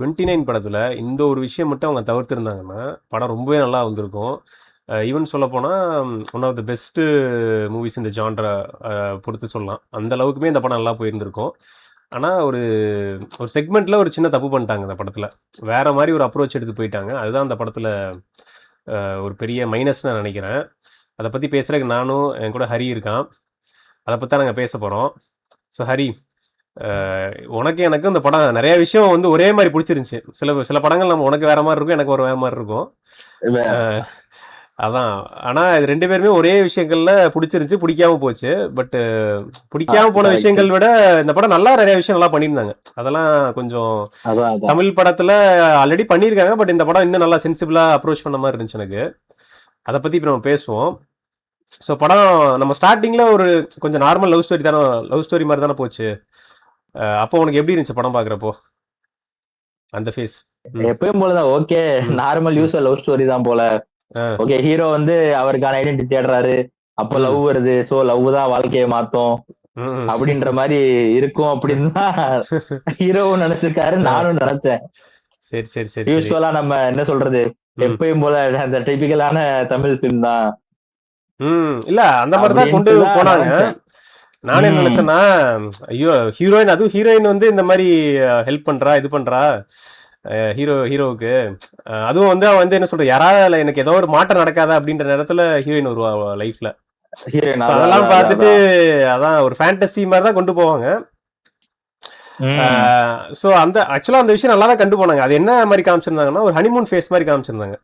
29 படத்துல இந்த ஒரு விஷயம் மட்டும் அவங்க தவிர்த்திருந்தாங்கன்னா, படம் ரொம்பவே நல்லா வந்திருக்கும். ஈவன் சொல்லப்போனா, one of the best movies இந்த ஜான்ரா பொறுத்து சொல்லலாம். அந்த அளவுக்குமே இந்த படம் நல்லா போயிருந்திருக்கும். ஆனா, ஒரு ஒரு செக்மெண்ட்ல ஒரு சின்ன தப்பு பண்ணிட்டாங்க இந்த படத்துல. வேற மாரி ஒரு அப்ரோச் எடுத்து போயிட்டாங்க. அதுதான் அந்த படத்துல ஒரு பெரிய மைனஸ்ன்னு நான் நெனைக்கிறேன். அத பத்தி பேசுறதுக்கு நானும், என் கூட ஹரி இருக்கான். அத பத்தி தான் நாங்க பேசப் போறோம். ஸோ ஹரி, உனக்கும் எனக்கும் இந்த படம் நெறைய விஷயம் வந்து ஒரே மாரி புடிச்சிருந்துச்சு. சில சில படங்கள் உனக்கு வேற மாரி இருக்கும், எனக்கு ஒரு வேற மாரி இருக்கும். வே- அ அதான். ஆனா இது 2 பேருமே ஒரே விஷயங்கள்ல புடிச்சிருந்துச்சு, புடிக்காம போச்சு. பட் புடிக்காம போன correct. விஷயங்கள் விட இந்த படம் நல்லா நெறைய விஷயம் நல்லா பண்ணியிருந்தாங்க. அதெல்லாம் கொஞ்சம் அதான் தமிழ் படத்துல ஆல்ரெடி பண்ணியிருக்காங்க. பட் இந்த படம் இன்னும் நல்லா சென்சிபிளா அப்ரோச் பண்ண மாரி இருந்துச்சு எனக்கு. அத பத்தி இப்ப நம்ம பேசுவோம். ஸோ படம் நம்ம ஸ்டார்ட்டிங்ல ஒரு கொஞ்சம் நார்மல் லவ் ஸ்டோரி மாரி தானே போச்சு. அப்போ உனக்கு எப்படி இருந்துச்சு படம் பார்க்குறப்போ? அந்த ஃபேஸ். எப்பயும் போலதான். ஓகே, ம். நார்மல் ம். யூஸ்வல் லவ் ஸ்டோரி தான் போல. ஆ. ஓகே, ஹீரோ வந்து அவருக்கான ஐடென்டிட்டி தேடுறாரு. அப்ப லவ் ம். வருது. சோ லவ் தான் வாழ்க்கையை மாத்தும் ம். அப்படின்ற மாதிரி இருக்கும் அப்படின்னு தான் ஹீரோவும் நினைச்சிருக்காரு, ஆ. நானும் நினைச்சேன். சரி, சரி, சரி, சரி. யூஸ்வலா நம்ம என்ன சொல்றது, ம். எப்பயும் போல அந்த டிபிக்கலான தமிழ் ஃபிலிம் தான் இல்ல அந்த மாரி தான் கொண்டு அப்படின்ட்டு தான் போனாங்க. நினைச்சேன். நான் என்ன உம் நினைச்சேன்னா, ஐயோ ஹீரோயின், அதுவும் ஹீரோயின் வந்து இந்த மாதிரி ஹெல்ப் பண்றா, இது பண்றா ஹீரோவுக்கு. அதுவும் வந்து அவன் வந்து என்ன சொல்ற, யாராவது எனக்கு ஏதோ ஒரு மாற்றம் நடக்காதா அப்படின்ற நேரத்துல ஹீரோயின் வருவா லைஃப்ல. ஹீரோயின் ஸோ அதான் அதெல்லாம் அதான் அதான் பார்த்துட்டு அதான். அதான் ஒரு ஃபேண்டசி மாதிரி தான் கொண்டு போவாங்க. உம் ஸோ அந்த ஆக்சுவலாக அந்த விஷயம் நல்லா தான் கண்டு போனாங்க. அது என்ன மாதிரி காமிச்சிருந்தாங்கன்னா, ஒரு ஹனிமூன் ஃபேஸ் மாதிரி காமிச்சிருந்தாங்க.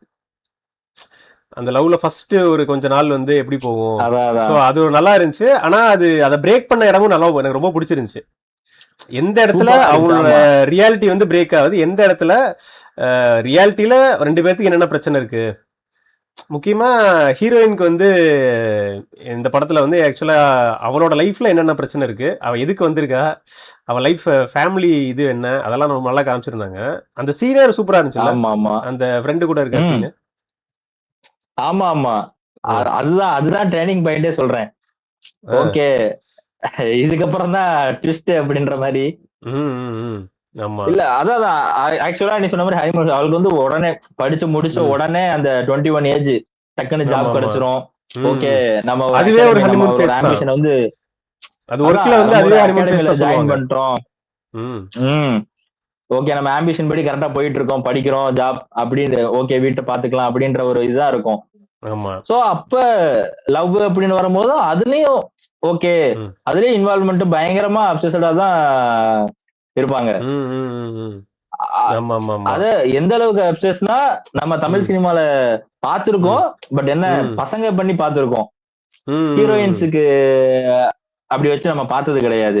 அந்த லவ்ல ஃபர்ஸ்ட் ஒரு கொஞ்ச நாள் வந்து எப்படி போகும். அதான் ஸோ அதான். அது ஒரு நல்லா இருந்துச்சு. ஆனா அது அதை பிரேக் பண்ண இடமும் நல்லா எனக்கு ரொம்ப பிடிச்சிருந்துச்சு. எந்த இடத்துல சூப்பரா இருந்துச்சு. அவங்களோட ஆமா. ரியாலிட்டி வந்து பிரேக் ஆகுது, எந்த இடத்துல ரியாலிட்டியில 2 பேர்த்துக்கு என்னென்ன பிரச்சனை இருக்கு. முக்கியமா ஹீரோயினுக்கு வந்து இந்த படத்துல வந்து ஆக்சுவலா அவளோட லைஃப்ல என்னென்ன பிரச்சனை இருக்கு, அவ எதுக்கு வந்திருக்கா, அவ லைஃப் ஃபேமிலி இது என்ன, அதெல்லாம் ரொம்ப நல்லா காமிச்சிருந்தாங்க. அந்த சீனே சூப்பரா இருந்துச்சுல்ல, ஆமா ஆமா. அந்த ஃப்ரெண்டு கூட இருக்க உம் சீனு. ஆமா ஆமா. அதுதான் அதுதான் ட்ரைனிங் பாயிண்டே சொல்றேன். ஓகே, இதுக்கப்புறம் தான் ட்விஸ்ட் அப்படின்ற மாதிரி. ஆமா. இல்ல அதான் ஆக்சுவலா நீ சொன்ன மாதிரி ஹனிமூன் அவளுக்கு வந்து உடனே படிச்சு முடிச்ச உடனே அந்த 21 ஏஜ் டக்குன்னு ஆமா ஜாப் ஆமா. கிடைச்சிரும். ஓகே, நம்ம ஒரு அதுவே ஒரு அகாடமி, நம்ம ஹனிமூன் ஒரு ஃபேஸ் தான். ஆம்பிஷன் வந்து அது அதான் ஒர்க்ல வந்து நம்ம ஒரு அதுவே ஹனிமூன் ஃபேஸ் அகாடமில தான் ஜாயின் சொல்லுவாங்க. பண்ணிட்டோம். ம். ம் ஓகே, நம்ம ஆம்பிஷன் படி கரெக்டா போயிட்டு இருக்கோம், படிக்கிறோம், ஜாப் அப்படின்னு ஓகே, வீட்டை பாத்துக்கலாம் அப்படின்ற ஒரு இதா இருக்கும். ஆமா. சோ அப்ப லவ் அப்படின்னு வரும்போது அதுலயும் ஓகே, ம். அதுலயும் இன்வால்வ்மெண்ட் பயங்கரமா அப்சஸ்டா தான் இருப்பாங்க. ஆமா ஆமா ஆமா. அத எந்த அளவுக்கு அப்சஸ்னா, நம்ம தமிழ் ம். சினிமால ம். பாத்துருக்கோம். பட் என்ன ம். பசங்க பண்ணி பாத்துருக்கோம். ம். ஹீரோயின்ஸுக்கு அப்படி வச்சு நம்ம பார்த்தது கிடையாது.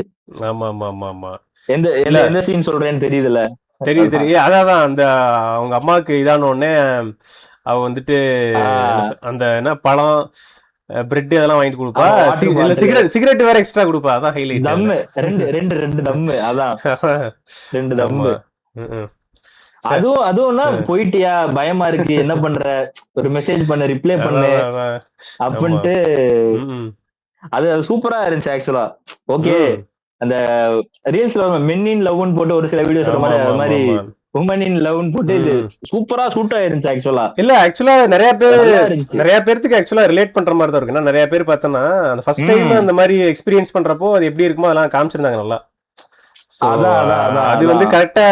ஆமா ஆமா ஆமா ஆமா. எந்த இல்ல எந்த எந்த சீன் சொல்றேன்னு தெரியுதுல்ல. தெரியுது அதான். தெரியும். அதான் அந்த அவங்க அம்மாவுக்கு இதான உடனே அவ வந்துட்டு ஆ, அந்த என்ன பழம், பிரெட் அதெல்லாம் வாங்கிட்டு கொடுப்பா. ஆமா, வாட்டர் இல்ல பாட்டிலு, சிகரெட் சிகரெட் வேற எக்ஸ்ட்ரா கொடுப்பா. அதான் ஹைலைட் அதுல. தம்மு, ரெண்டு தம்மு. அதான் 2 ஆமா. தம்மு. ம். அதுவும் அதுவும்னா போயிட்டியா, பயமா இருக்கு, என்ன பண்ற, ஒரு மெசேஜ் பண்ணு, ரிப்ளை பண்ணு அதான் அதான். ஆமா. அப்படின்ட்டு. ம். அது சூப்பரா இருந்துச்சு ஆக்சுவலா. ஓகே, ம். அந்த ரீல்ஸ்ல மென் இன் லவ்னு போட்டு ஒரு சில வீடியோஸ் வர ஆமா மாதிரி, ஆமா அது ஆமா மாதிரி ஆமா. உமன் இன் லவ்னு போட்டு இது ம். சூப்பரா சூட் ஆயிருந்துச்சு ஆக்சுவலா. இல்ல ஆக்சுவலா நல்லா இருந்துச்சு. நிறைய பேர்த்துக்கு ஆக்சுவலா ரிலேட் பண்ற மாதிரி தான் இருக்கு. ஏன்னா நிறைய பேர் பார்த்தோன்னா அந்த ஃபர்ஸ்ட் டைம் ம் அந்த மாதிரி எக்ஸ்பீரியன்ஸ் பண்றப்போ அது எப்படி இருக்குமோ அதெல்லாம் காமிச்சிருந்தாங்க நல்லா. ஸோ அதான் அதான் அதான் அது வந்து அதான். கரெக்டா,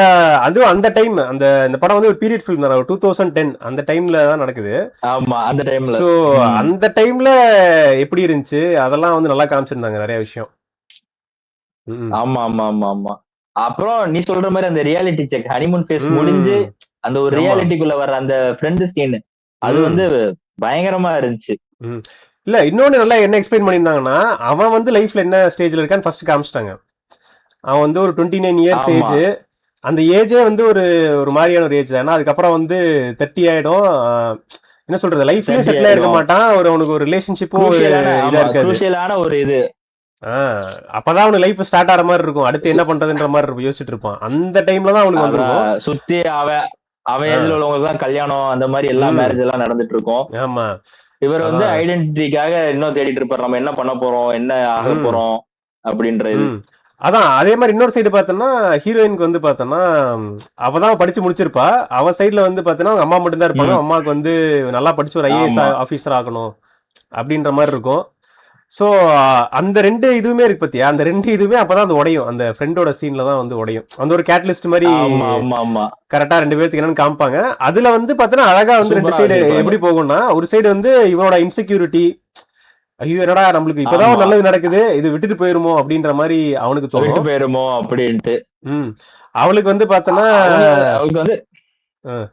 அதுவும் அந்த டைம் இந்த படம் வந்து ஒரு பீரியட் ஃபிலிம் தான், 2010 அந்த டைம்ல தான் நடக்குது. ஆமா, அந்த டைம்ல. ஸோ அந்த டைம்ல எப்படி இருந்துச்சு அதெல்லாம் வந்து நல்லா காமிச்சிருந்தாங்க நிறைய விஷயம். ம். ஆமா ஆமா ஆமா ஆமா. அப்புறம் நீ சொல்ற மாதிரி அந்த ரியாலிட்டி செக், ஹனிமூன் ஃபேஸ் முடிஞ்சு ம். அந்த ஒரு ஆமா. ரியாலிட்டிக்குள்ள வர்ற அந்த ஃப்ரெண்ட் சீன், அது ம். வந்து பயங்கரமா இருந்துச்சு. ம். இல்ல இன்னொன்னு நல்லா என்ன எக்ஸ்பிளைன் பண்ணியிருந்தாங்கன்னா, அவன் வந்து லைஃப்ல என்ன ஸ்டேஜ்ல இருக்கான்னு ஃபர்ஸ்ட் காமிச்சிட்டாங்க. அவன் வந்து ஒரு 29 இயர்ஸ் ஆமா. ஏஜ். அந்த ஏஜே வந்து ஒரு ஒரு மாதிரியான ஒரு ஏஜ் தான். ஏன்னா அதுக்கப்புறம் வந்து 30 ஆயிடும். என்ன சொல்றது, லைஃப்லயும் 30 செட்டில் ஆயிருக்க ஆயிடும். மாட்டான். அவனுக்கு ஒரு ரிலேஷன்ஷிப்பும் ஒரு குரூஷியலான, இதா ஆமா, இருக்காது. குரூஷியலான ஒரு இது. அப்பதான் அவனுக்கு லைஃப் ஸ்டார்ட் ஆகிற மாதிரி இருக்கும். அடுத்து என்ன பண்றதுன்ற மாதிரி இருக்கும், யோசிச்சுட்டு இருப்பான். அந்த டைம்ல தான் அவனுக்கு வந்திருக்கும். அதான் சுத்தி அவன் ஆ, ஏஜ்ல உள்ளவங்களுக்கு தான் கல்யாணம், அந்த மாதிரி எல்லா ம், மேரேஜ் எல்லாம் நடந்துட்டு இருக்கும். ஆமா, இவர் வந்து அதான், ஐடென்டிட்டிக்காக இன்னும் தேடிட்டு இருப்பாரு, நம்ம என்ன பண்ண போறோம், என்ன ஆக ம், போறோம் அப்படின்ற இது. ம். அதான் அதே மாதிரி இன்னொரு சைடு பார்த்தோன்னா ஹீரோயினுக்கு வந்து பார்த்தோன்னா அவதான் படிச்சு முடிச்சிருப்பா. அவ சைடுல வந்து பார்த்தோன்னா அவங்க அம்மா மட்டும் தான் இருப்பாங்க. ம். அம்மாவுக்கு வந்து நல்லா படிச்சு ஒரு ஐஏஎஸ் ஆமா. ஆஃபீஸர் ஆகணும் அப்படின்ற மாதிரி இருக்கும். ஸோ அந்த ரெண்டு இதுவுமே இருக்கு பத்தியா, அந்த ரெண்டு இதுவுமே அப்பதான் அது உடையும். அந்த ஃப்ரெண்டோட சீன்ல தான் வந்து உடையும். அந்த ஒரு கேட்டலிஸ்ட் மாதிரி ஆமா ஆமா ஆமா கரெக்டா ரெண்டு பேருக்கு என்னன்னு காமிப்பாங்க. அதுல வந்து பார்த்தோன்னா அழகா வந்து ரெண்டு சூப்பரா சைடு வச்சிருப்பாங்க. எப்படி போகும்னா, ஒரு சைடு வந்து இவனோட இன்செக்யூரிட்டி, ஐயோ என்னடா நம்மளுக்கு இப்பதான் ஒரு ஆமா. நல்லது நடக்குது, இது விட்டுட்டு போயிருமோ அப்படின்ற மாதிரி அவனுக்கு விட்டு தோணும். போயிருமோ அப்படின்ட்டு. ம் அவளுக்கு வந்து பார்த்தோன்னா அவளுக்கு வந்து அஹ்,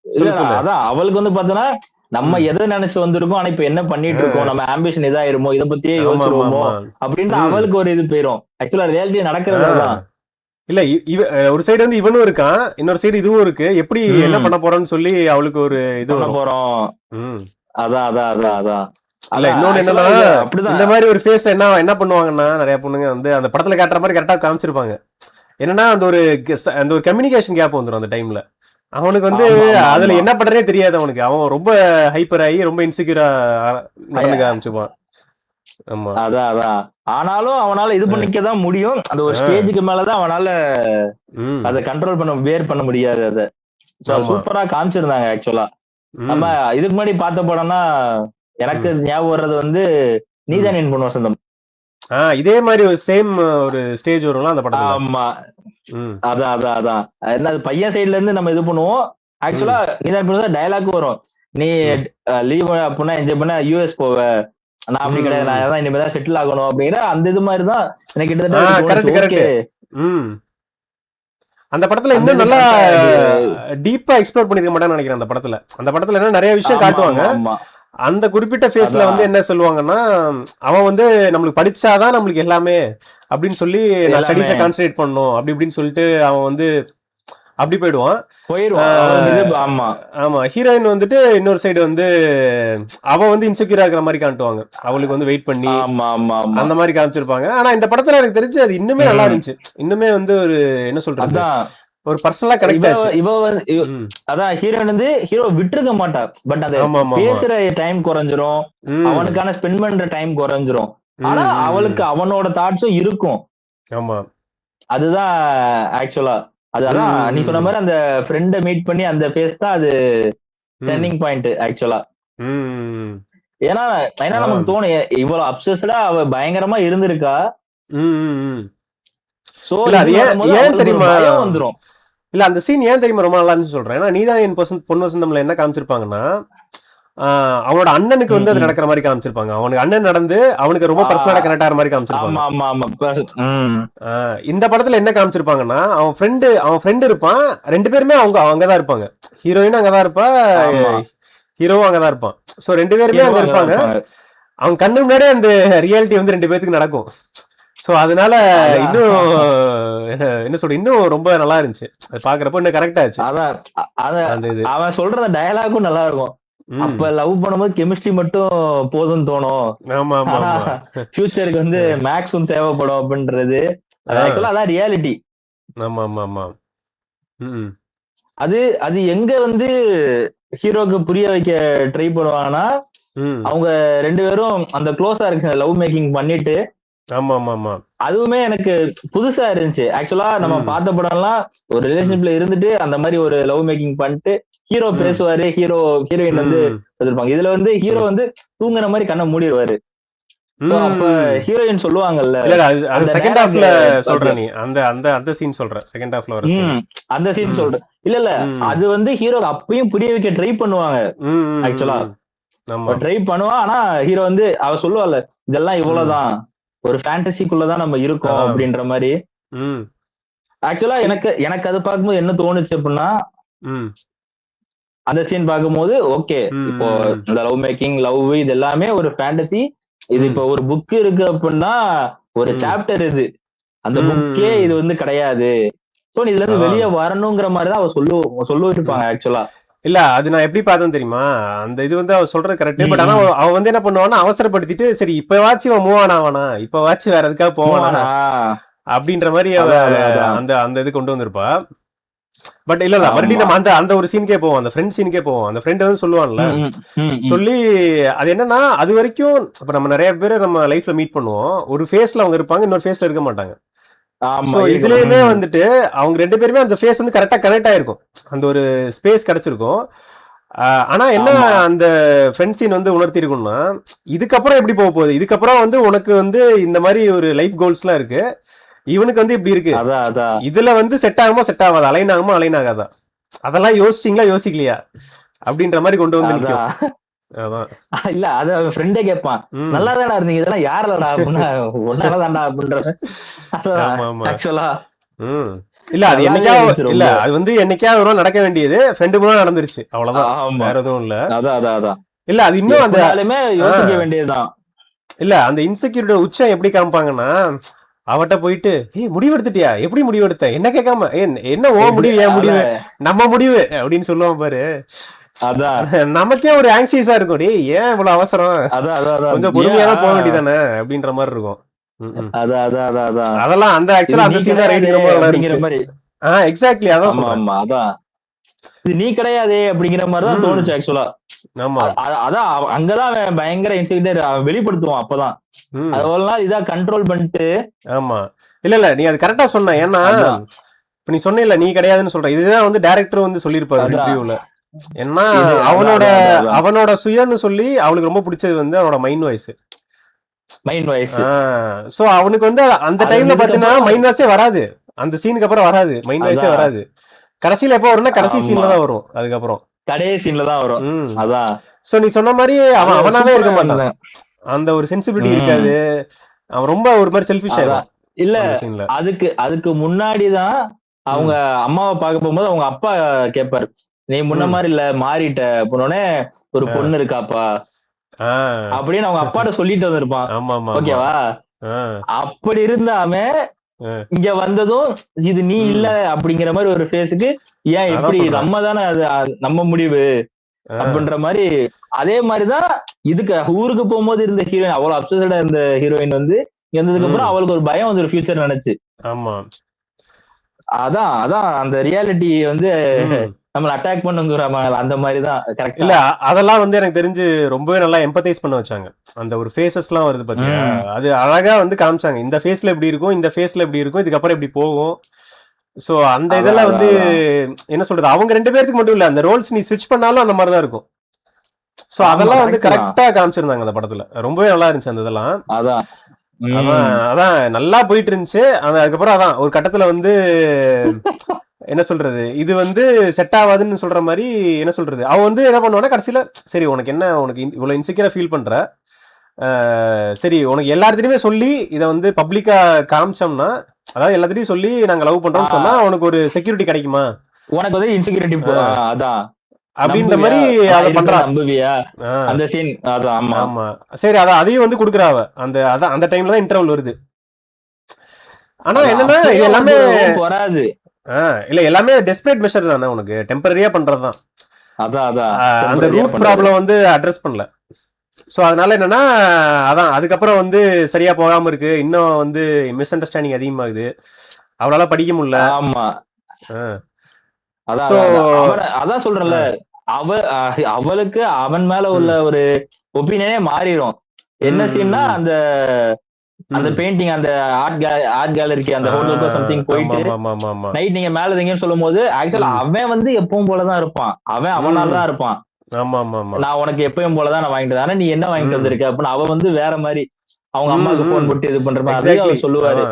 இல்ல சொல்லு சொல்லு. அதான் அவளுக்கு வந்து பாத்தோன்னா நம்ம ம் எதை நினைச்சு வந்திருக்கோம், ஆனா இப்ப என்ன பண்ணிட்டு இருக்கோம், அஹ், நம்ம ஆம்பிஷன் இதாயிருமோ, இதை பத்தியே ஆமா ஆமா யோசிச்சிருவோமோ ஆமா. அப்படின்ட்டு ம் அவளுக்கு ஒரு இது போயிரும். ஆக்சுவலா ரியாலிட்டி நடக்கிறது ஆஹ் அதான். இல்ல ஒரு சைடு வந்து இவனும் இருக்கான், இன்னொரு சைடு இதுவும் இருக்கு. எப்படி என்ன ம் பண்ண போறோம்னு சொல்லி அவளுக்கு ஒரு இது பண்ண வரும். போறோம். ம் அதான் அதான் அதான் அதான் இல்ல அதான் இன்னொன்னு ஆக்சுவலா என்னன்னா, இது இந்த அப்படிதான். மாதிரி ஒரு ஃபேஸ் என்ன என்ன பண்ணுவாங்கன்னா, நிறைய பொண்ணுங்க வந்து அந்த படத்துல காட்டுற மாதிரி கரெக்டா காமிச்சிருப்பாங்க. என்னன்னா அந்த ஒரு அந்த ஒரு கம்யூனிகேஷன் கேப் வந்துடும் அந்த டைம்ல. அவனுக்கு வந்து ஆமா ஆமா அதுல ஆமா என்ன பண்றதே தெரியாது அவனுக்கு. அவன் ரொம்ப ஹைப்பர் ஆகி ரொம்ப இன்செக்யூரா நடந்துக்க ஐ- ஆரம்பிச்சுப்பான். ஆமா. அதான் அதான் ஆனாலும் அவனால இது அஹ், பண்ணிக்க தான் முடியும். அந்த ஒரு அஹ், ஸ்டேஜுக்கு மேலதான் அவனால ம் அதை கண்ட்ரோல் பண்ண வேர் பண்ண முடியாது அதை. ஆமா. சூப்பரா காமிச்சிருந்தாங்க ஆக்சுவலா. நம்ம ம் இதுக்கு முன்னாடி பார்த்த படம்னா எனக்கு ம் ஞாபகம் வர்றது வந்து ம் நீதான் என் பொன் வசந்தம். இதே மாதிரி ஒரு சேம் ஒரு ஸ்டேஜ் வரும்ல அந்த படத்துல. ஆமா ம் அதான் அதான் அதான் என்ன அது பையன் சைடுல இருந்து நம்ம இது பண்ணுவோம். ஆக்சுவலா ம் நீதான் என் பொன் டயலாக் வரும். நீ ம் லீவ் அப்படின்னா என்ஜாய் பண்ண யூஎஸ் போவ, நான் அப்படி கிடையாது, ம் நான் தான் இனிமேதான் செட்டில் ஆகணும் அப்படிங்கிற அந்த இது மாதிரி தான் எனக்கு கிட்டத்தட்ட அது கரெக்ட் தோணுச்சு. கரெக்ட். ஓகே ம் அந்த படத்துல அந்த இன்னும் இது நல்லா கரெக்டா இது. டீப்பா எக்ஸ்ப்ளோர் பண்ணிருக்க மாட்டேன்னு நினைக்கிறேன். அந்த படத்துல என்ன நிறைய விஷயம் ஆமா காட்டுவாங்க. ஆமா ஆமா அந்த குறிப்பிட்ட ஃபேஸ்ல வந்து அதான் என்ன சொல்லுவாங்கன்னா, அவன் வந்து நம்மளுக்கு படிச்சாதான் நம்மளுக்கு எல்லாமே அப்படின்னு சொல்லி, நான் எல்லாமே ஸ்டடீஸை கான்சன்ட்ரேட் பண்ணணும் அப்படி இப்படின்னு சொல்லிட்டு அவன் வந்து அப்படி போயிடுவான். போயிருவான் அவனுக்கு இது. ஆஹ் ஆமா ஆமா ஹீரோயின் வந்துட்டு இன்னொரு சைடு வந்து அவன் வந்து இன்செக்யூரா இருக்கிற மாதிரி காட்டுவாங்க. அவளுக்கு வந்து வெயிட் பண்ணி ஆமா ஆமா ஆமா அந்த மாதிரி காமிச்சிருப்பாங்க. ஆனா இந்த படத்துல எனக்கு தெரிஞ்சு அது இன்னுமே நல்லா ம் இருந்துச்சு. இன்னுமே வந்து ஒரு என்ன சொல்றது, அதான் ஒரு பர்சனலா இவ கனெக்ட் ஆச்சு. இவ வந்து ம் அதான் ஹீரோயின் வந்து ஹீரோ விட்டுருக்க மாட்டா. பட் அந்த ஆமா ஆமா ஆமா. பேசுற டைம் குறைஞ்சிரும், ம் அவனுக்கான ஸ்பெண்ட் பண்ற டைம் குறைஞ்சிரும். ஆனா ம் ம் ம். அவளுக்கு அவனோட தாட்ஸும் இருக்கும். ஆமா. அதுதான் ஆக்சுவலா. அது ம் அதான் ம் நீ சொன்ன ம் மாதிரி அந்த ஃப்ரெண்ட மீட் பண்ணி அந்த ஃபேஸ் தான் அது ம் டர்னிங் பாயிண்ட் ஆக்சுவலா. ம் ஏன்னா ஏன்னா ஆ. நமக்கு தோணும் இவ்வளவு அப்சஸ்டா அவ பயங்கரமா இருந்திருக்கா. ம், ம், ம். சோ இல்ல அது இது ஏன் வரும்போது ஏன் அவளுக்கு ஒரு தெரியுமா? பயம் வந்துரும். இல்ல அந்த சீன் ஏன் தெரியுமா ரொம்ப நல்லா இருந்துச்சு சொல்றேன். ஏன்னா நீதான் என் பொன் வசந்தம்ல என்ன காமிச்சிருப்பாங்கன்னா, அவனோட அண்ணனுக்கு ம், வந்து அது ம். நடக்கிற மாதிரி காமிச்சிருப்பாங்க. அவனுக்கு அண்ணன் நடந்து அவனுக்கு ரொம்ப ஆ, பர்சனலா கனெக்ட் ஆகிற மாதிரி காமிச்சிருப்பாங்க. ஆமா ஆமா ஆமா ம். இந்த படத்துல என்ன காமிச்சிருப்பாங்கன்னா, அவன் ஃப்ரெண்டு இருப்பான். ரெண்டு பேருமே அங்கதான் இருப்பாங்க. ஹீரோயின் அங்கதான் இருப்பா, ஆமா ஹீரோவும் அங்கதான் இருப்பான். சோ ரெண்டு பேருமே ஹீரோ அங்க அங்கதான் இருப்பாங்க. இருப்பாங்க. அவன் கண்ணு முன்னாடியே அந்த ரியாலிட்டி வந்து ரெண்டு பேத்துக்கு நடக்கும். ஸோ அதனால இன்னும் அதான் என்ன சொல்ற, இன்னும் ரொம்ப நல்லா இருந்துச்சு. அது பாக்குறப்ப இன்னும் கரெக்ட் ஆச்சு அதான் அத அந்த இது. அவன் சொல்ற அந்த டயலாகும் நல்லா இருக்கும். ம் அப்ப லவ் பண்ணும்போது கெமிஸ்ட்ரி மட்டும் போதும்னு தோணும், ஆமா ஆமா ஆனா ஆமா. ஃபியூச்சருக்கு வந்து மேக்ஸும் தேவைப்படும் அப்படின்றது. அது ஆ ஆக்சுவலா அதான் ரியாலிட்டி. ஆமா ஆமா ஆமா. ம் அது அது எங்க வந்து ஹீரோக்கு புரிய வைக்க ட்ரை பண்ணுவாங்கன்னா, ம் அவங்க ரெண்டு பேரும் அந்த க்ளோஸா இருக்கு லவ் மேக்கிங் பண்ணிட்டு, ஆமா ஆமா ஆமா. அதுவுமே எனக்கு புதுசா இருந்துச்சு. ஆக்சுவலா நம்ம ம் பார்த்த படம்லாம் ஒரு ம் ரிலேஷன்ஷிப்ல இருந்துட்டு அந்த மாதிரி ஒரு லவ் மேக்கிங் பண்ணிட்டு ஹீரோ ம் பேசுவாரு, ஹீரோயின் வந்து ம் இருப்பாங்க. இதுல வந்து ஹீரோ ம் வந்து தூங்குற மாதிரி கண்ணை மூடிடுவாரு. So அப்ப ம். ஹீரோயின் சொல்லுவாங்கல்ல இல்ல இல்ல, அது அது அந்த செகண்ட் டயலாக். ஹாஃப்ல அதுல சொல்ற நீ அந்த அந்த அந்த சீன் சொல்ற, செகண்ட் ஹாஃப்ல வர சீன். அந்த சீன் ம் சொல்றேன். இல்ல இல்ல ம் அது வந்து ஹீரோ அப்பயும் புரிய வைக்க ட்ரை பண்ணுவாங்க ம் ம் ஆக்சுவலா. ம். ஆமா. ட்ரை பண்ணுவான். ஆனா ஹீரோ வந்து அவ சொல்லுவாள்ல இதெல்லாம் ம் இவ்வளவுதான், ஒரு ஃபேண்டசிக்குள்ளதான் நம்ம இருக்கோம் அதான். அப்படின்ற மாதிரி. ம் ஆக்சுவலா இ- எனக்கு எனக்கு அது பார்க்கும்போது என்ன தோணுச்சு அப்படின்னா, ம் அந்த சீன் பார்க்கும்போது ஓகே, ம் இப்போ ம் இந்த லவ் மேக்கிங் லவ் இது எல்லாமே ஒரு ஃபேண்டசி. இது ம் இப்போ ஒரு புக் இருக்கு அப்படின்னா ஒரு ம் சாப்டர் இது, அந்த புக்கே ம். இது வந்து கிடையாது. சோ இதுல இருந்து அதான். வெளியே வரணுங்கிற மாதிரி தான் அவ சொல்லிட்டு ம். இருப்பாங்க ஆக்சுவலா. இல்ல அது நான் எப்படி பார்த்தேன் தெரியுமா? அந்த இது வந்து அவ சொல்றது கரெக்ட். பட் ஆனா ம் அவன் வந்து என்ன பண்ணுவான்னா, அவசரப்படுத்திட்டு சரி இப்பவாச்சும் அவன் மூவ் ஆன் ஆவானா, இப்பவாச்சும் வேற எதுக்காக போவானா மூவானா அப்படின்ற மாதிரி அவ அதான் அதான் அதான் அந்த அந்த இது கொண்டு வந்திருப்பா. பட் இல்ல மறுபடியும் ஆமா. நம்ம அந்த அந்த ஒரு சீனுக்கே போவோம், அந்த ஃப்ரெண்ட் சீனுக்கே போவோம். அந்த ஃப்ரெண்ட் வந்து சொல்லுவான்ல, ம், ம், ம், ம். சொல்லி அது என்னன்னா அது வரைக்கும் இப்ப நம்ம நிறைய பேர் நம்ம லைஃப்ல மீட் பண்ணுவோம், ஒரு ஃபேஸ்ல அவங்க இருப்பாங்க, இன்னொரு ஃபேஸ்ல இருக்க மாட்டாங்க. ஆமா ஸோ இருக்கும். இதுலயுமே வந்துட்டு அவங்க 2 பேருமே அந்த ஃபேஸ் வந்து கரெக்டா கனெக்ட் ஆயிருக்கும், அந்த ஒரு ஸ்பேஸ் கிடைச்சிருக்கும். ஆனா என்ன ஆமா அந்த ஃப்ரெண்ட் சீன் வந்து உணர்த்திருக்கும்னா, இதுக்கப்புறம் எப்படி போக போகுது, இதுக்கப்புறம் வந்து உனக்கு வந்து இந்த மாதிரி ஒரு லைஃப் கோல்ஸ்லாம் இருக்கு, இவனுக்கு வந்து இப்படி இருக்கு, அதான் அதான் இதுல வந்து செட் ஆகுமா செட் ஆகாதா, அலைன் ஆகுமா அலைன் ஆகாதா, அதெல்லாம் யோசிச்சிங்களா யோசிக்கலையா அப்படின்ற மாதிரி கொண்டு வந்து நிக்கும். அதான் அதான். இல்ல அது அவன் ஃப்ரெண்டே கேட்பான், ம். நல்லா தானே இருந்தீங்க, இதெல்லாம் யாரலடா அப்படின்னா ஒன்னாலதான்டா அப்படின்ற. அதான் ஆமா ஆமா. ஆக்சுவலா ம். இல்ல அது நல்லாவே என்னைக்கா இருந்துச்சு இல்ல ரொம்ப. அது வந்து என்னைக்காவது ஒரு நாள் நடக்க வேண்டியது ஃப்ரெண்டு மூலம் நடந்துருச்சு, அவ்வளவுதான், ஆமா வேற எதுவும் இல்ல. அதான் அதான் அதான் இல்ல அது இன்னும் அந்த எப்படினாலுமே யோசிக்க வேண்டியதுதான். இல்ல அந்த இன்செக்யூரிட்டி உச்சம் எப்படி காமிப்பாங்கன்னா, அவட்ட போயிட்டு ஏய் முடிவெடுத்துட்டியா, எப்படி முடிவெடுத்த, என்ன கேட்காம என்ன ஓ எப்படி முடிவு ஏன் முடிவு அதான் நம்ம முடிவு அப்படின்னு சொல்லுவான் பாரு. அதான் நமக்கே ஒரு ஆங்ஸியஸா இருக்கும், டேய் ஏன் இவ்வளவு அவசரம், அதான் அதான் அதான் கொஞ்சம் பொறுமையா தான் போக வேண்டியதானே அப்படின்ற மாதிரி இருக்கும். அதான் அதான் அதான் அதான் அதெல்லாம் அந்த இது ஆக்சுவலா நீ அந்த சீன் தான் கிடையாதே ரைட்டிங் ரொம்ப நல்லா அப்படிங்கிற இருந்துச்சு. மாதிரி. எக்ஸாக்ட்லி அதான் ஆமா சொல்றேன். ஆமா அதான் இது நீ கிடையாதே அப்படிங்கிற மாதிரி தான் ம். தோணுச்சு ஆக்சுவலா. ஆமா. அதான் அங்கதான் அவன் பயங்கர இன்செக்யூரிட்டி வெளிப்படுத்துவான். அப்பதான் ம். அது ஒரு நாள் இதா கண்ட்ரோல் பண்ணிட்டு. ஆமா. இல்ல நீ அது கரெக்டா சொன்ன, ஏன்னா அதான் இப்ப நீ சொன்ன நீ கிடையாதுன்னு சொல்ற, இதுதான் வந்து டைரக்டர் வந்து சொல்லியிருப்பாரு அதான் ரிவ்யூல. ஏன்னா இது அதான் அவனோட அதான் அதான் அவனோட சுயன்னு சொல்லி அவளுக்கு ரொம்ப பிடிச்சது வந்து அவனோட mind voice. Mind voice. So அவனுக்கு வந்து அந்த அது டைம்ல வந்ததுக்கு பாத்தீங்கன்னா அப்புறம் மைண்ட் வாய்ஸே வராது, அந்த சீனுக்கு அப்புறம் வராது, மைண்ட் வாய்ஸே அதான் வராது. கடைசியில எப்போ வரும்னா கடைசி ஆமா சீன்ல தான் வரும் அதுக்கப்புறம். கடைசி சீன்ல தான் வரும். ம். அதான் சோ நீ சொன்ன மாதிரி அது அவனாவே இருக்க சூப்பரா மாட்டான், இருந்தேன். அந்த ஒரு சென்சிபிலிட்டி ம் இருக்காது, அவன் ரொம்ப ஒரு மாதிரி செல்ஃபிஷ் அதான் ஆயிடுவான் இல்ல அந்த சீன்ல. அதுக்கு முன்னாடிதான் அவங்க ம். அம்மாவை பார்க்க போகும்போது அவங்க அப்பா கேட்பாரு, நீ முன்ன ம். மாதிரி இல்ல மாறிட்ட அப்படின்னோடனே, ஒரு ஆ. பொண்ணு இருக்காப்பா ஆ. அப்படின்னு அவங்க அப்பாட்ட சொல்லிட்டு வந்திருப்பான். ஆமா ஆமா ஆமா. ஓகேவா? ஆ. அப்படி இருந்தாம ஆ. இங்க வந்ததும் இது நீ இல்ல ம். அப்படிங்கிற மாதிரி ஒரு ஃபேஸுக்கு, ஏன் அதான் எப்படி சொல்றேன். நம்ம தானே அது நம்ம முடிவு ஆ. அப்படின்ற மாதிரி. அதே மாதிரிதான் இதுக்கு ஊருக்கு போகும்போது இருந்த ஹீரோயின், அவ்வளவு அப்சஸ்டா இருந்த ஹீரோயின் வந்து இங்க வந்ததுக்கு அப்புறம் ம். அவளுக்கு ஒரு பயம் வந்து ஒரு ஃபியூச்சர் நினைச்சு. ஆமா. அதான் அதான் அந்த ரியாலிட்டி வந்து ம். நம்மள அட்டாக் பண்ணுங்கிற அந்த மாதிரிதான் இல்ல கரெக்டா. அதெல்லாம் வந்து எனக்கு தெரிஞ்சு ரொம்பவே நல்லா எம்பத்தைஸ் பண்ண வச்சாங்க. அந்த ஒரு ஃபேஸஸ்லாம் வருது பாத்தியா, ம் அது அழகா வந்து காமிச்சாங்க, இந்த ஃபேஸ்ல இப்படி இருக்கும், இந்த ஃபேஸ்ல இப்படி இருக்கும், இதுக்கப்புறம் இப்படி போகும். சோ அந்த அதான் இதெல்லாம் அதான் வந்து அதான் என்ன சொல்றது, அவங்க 2 பேருக்கு மட்டும் இல்ல, அந்த ரோல்ஸ் நீ ஸ்விட்ச் பண்ணாலும் அந்த மாதிரி தான் இருக்கும். சோ ஆமா அதெல்லாம் வந்து கரெக்ட் தான். கரெக்டா காமிச்சிருந்தாங்க அந்த படத்துல, ரொம்பவே நல்லா இருந்துச்சு அந்த இதெல்லாம். அதான் அதான் அதான் நல்லா போயிட்டு இருந்துச்சு. அதுக்கப்புறம் அதான் ஒரு கட்டத்துல வந்து என்ன சொல்றது, இது வந்து செட் ஆகாதுன்னு சொல்ற மாதிரி, என்ன சொல்றது, அவன் வந்து என்ன பண்ணுவானா கடைசியில, சரி உனக்கு என்ன, உனக்கு இவ்வளவு இன்செக்யூரா ஃபீல் பண்ற, சரி உனக்கு எல்லாத்துலயுமே சொல்லி இதை வந்து பப்ளிக்கா காமிச்சோம்னா, அதாவது எல்லாத்தையும் சொல்லி நாங்க லவ் பண்றோம்னு சொன்னா உனக்கு ஒரு செக்யூரிட்டி கிடைக்குமா, உனக்கு வந்து இன்செக்யூரிட்டி அதான் அப்படின்ற நம்புவியா, மாதிரி நான் அதை இருக்கிறத பண்றா. நம்புவியா ஆ, அந்த சீன். அதான் ஆமா ஆமா. சரி அதையும் வந்து கொடுக்குறாவ, அதான் அந்த டைம்ல தான் இன்டர்வல் வருது. ஆனா அதான் என்னன்னா இது அப்பயும் எல்லாமே உனக்கு hope வராது. இல்ல எல்லாமே டெஸ்பரேட் மெஷர் தானே, உனக்கு டெம்பரரியா பண்றதுதான். அதான் அதான் அந்த temporary-ஆ ரூட் பண்றது. ப்ராப்ளம் வந்து அட்ரஸ் பண்ணல. ஸோ அதனால என்னன்னா அதான் அதுக்கப்புறம் வந்து சரியா போகாம இருக்கு, இன்னும் வந்து மிஸ் அண்டர்ஸ்டாண்டிங் அதிகமாகுது, அவளால படிக்க முடியல. ஆமா ஆ. அதான் ஸோ அதான் சொல்றேன்ல, அவளுக்கு அவன் மேல உள்ள ஒரு ஒப்பீனியனே மாறிடும். என்ன சீன்னா அந்த அந்த பெயிண்டிங், அந்த ஆர்ட் கேலரிக்கு அந்த ஹோட்டலுக்கோ சம்திங் போயிட்டு நைட் நீங்க மேல இருந்தீங்கன்னு சொல்லும் போது, ஆக்சுவலா அவன் வந்து எப்பவும் போலதான் இருப்பான், அவன் அவனால தான் இருப்பான். நான் உனக்கு எப்பயும் போலதான் நான் வாங்கிட்டு, ஆனா நீ என்ன வாங்கிட்டு வந்திருக்க அப்படின்னு அவன் வந்து வேற மாதிரி அவங்க அம்மாவுக்கு போன் போட்டு இது பண்ற மாதிரி அவர் சொல்லுவாரு.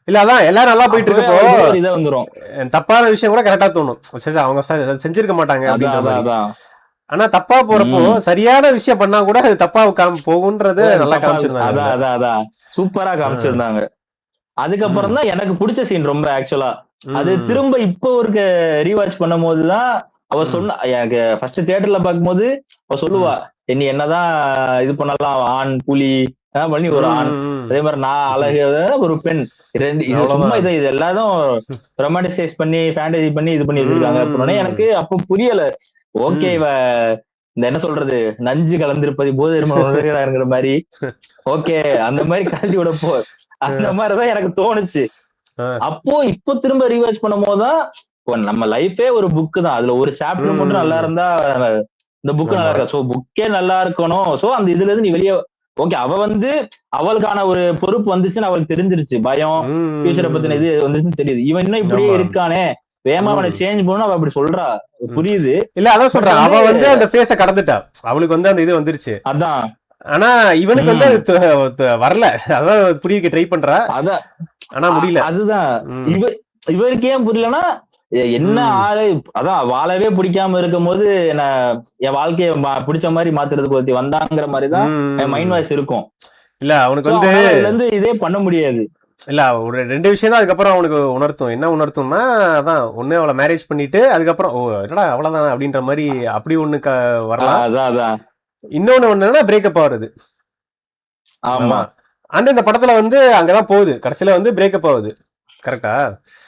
இல்ல அதான் எல்லாரும் நல்லா போயிட்டு இருக்கப்போ இதை வந்துரும், தப்பான விஷயம் கூட கரெக்டா தோணும், சரி அவங்க செஞ்சிருக்க மாட்டாங்க அப்படின்ற மாதிரி. ஆனா தப்பா போறப்போ சரியான விஷயம் பண்ணா கூட அது தப்பா போகுன்றது நல்லா காமிச்சிருந்தாங்க. அதான் சூப்பரா காமிச்சிருந்தாங்க. அதுக்கப்புறம் தான் எனக்கு பிடிச்ச சீன் ரொம்ப ஆக்சுவலா, அது திரும்ப இப்போ ஒரு ரீவாட்ச் பண்ணும் போதுதான் அவ சொன்ன, எனக்கு ஃபர்ஸ்ட் தியேட்டர்ல பார்க்கும்போது அவ சொல்லுவா, நீ என்னதான் இது பண்ணலாம், ஆண் புலி பண்ணி ஒரு ஆண், அதே மாதிரி நான் அழகு ஒரு பெண், இது சும்மா இது எல்லாரும் ரொமான்டிசைஸ் பண்ணி ஃபேண்டசி பண்ணி இது பண்ணி வச்சிருக்காங்க அப்படின்னா எனக்கு அப்ப புரியல. ஓகே இவ இந்த என்ன சொல்றது, நஞ்சு கலந்திருப்பது போதுங்கிற மாதிரி, ஓகே அந்த மாதிரி கலந்து விட போ, அந்த மாதிரிதான் எனக்கு தோணுச்சு. அப்போ இப்போ திரும்ப ரீவாட்ச் பண்ணும் போதுதான் நம்ம லைஃபே ஒரு புக்கு தான். அதுல ஒரு சாப்டர் மட்டும் நல்லா இருந்தா இந்த புக் நல்லா ஆமா இருக்கா. சோ புக்கே நல்லா இருக்கணும். சோ அந்த இதுல இருந்து நீ வெளியே ஓகே. அவ வந்து அவளுக்கான ஒரு பொறுப்பு வந்துச்சுன்னு அவளுக்கு தெரிஞ்சிருச்சு. பயம், ஃபியூச்சரை பத்தின ம் இது வந்துச்சுன்னு தெரியுது. இவன் இன்னும் இப்படியே ஆமா இருக்கானே, வேகமா அவனை ம் சேஞ்ச் பண்ணணும் அவ அப்படி சொல்றா. ம். புரியுது. இல்ல அதான் பட் சொல்றேன், வந்து அவ வந்து அந்த ஃபேஸ கடந்துட்டா, அவளுக்கு வந்து அந்த இது வந்துருச்சு. அதான். ஆனா இவனுக்கு வந்து அது வரல, அதான் புரிய வைக்க ட்ரை பண்றா, அதான் ஆனா முடியல. அதுதான் ம் இவ இவருக்கு ஏன் புரியலன்னா என்ன ம் ஆளு. அதான் வாழவே பிடிக்காம இருக்கும் போது என் வாழ்க்கைய பிடிச்ச மாதிரி மாத்துறதுக்கு ஒருத்தி வந்தாங்கிற மாதிரிதான் என் மைண்ட் ம். வாய்ஸ் இருக்கும். இல்ல அவனுக்கு சோ வந்து அவனால அதுல இருந்து இதே பண்ண முடியாது. இல்ல ஒரு 2 விஷயம் தான் அதுக்கப்புறம் அவனுக்கு உணர்த்தும். என்ன உணர்த்தும்னா, அதான் ஒண்ணு அவளை மேரேஜ் பண்ணிட்டு அதுக்கப்புறம் ஓ என்னடா அவ்வளவுதான் அப்படின்ற மாதிரி அப்படி ஒண்ணு வரலாம். அதான் அதான் இன்னொன்னு என்னன்னா பிரேக்கப் ஆகுறது. ஆமா. அந்த இந்த படத்துல வந்து அங்கதான் போகுது, கடைசியில வந்து பிரேக்கப் ஆகுது. கரெக்டா?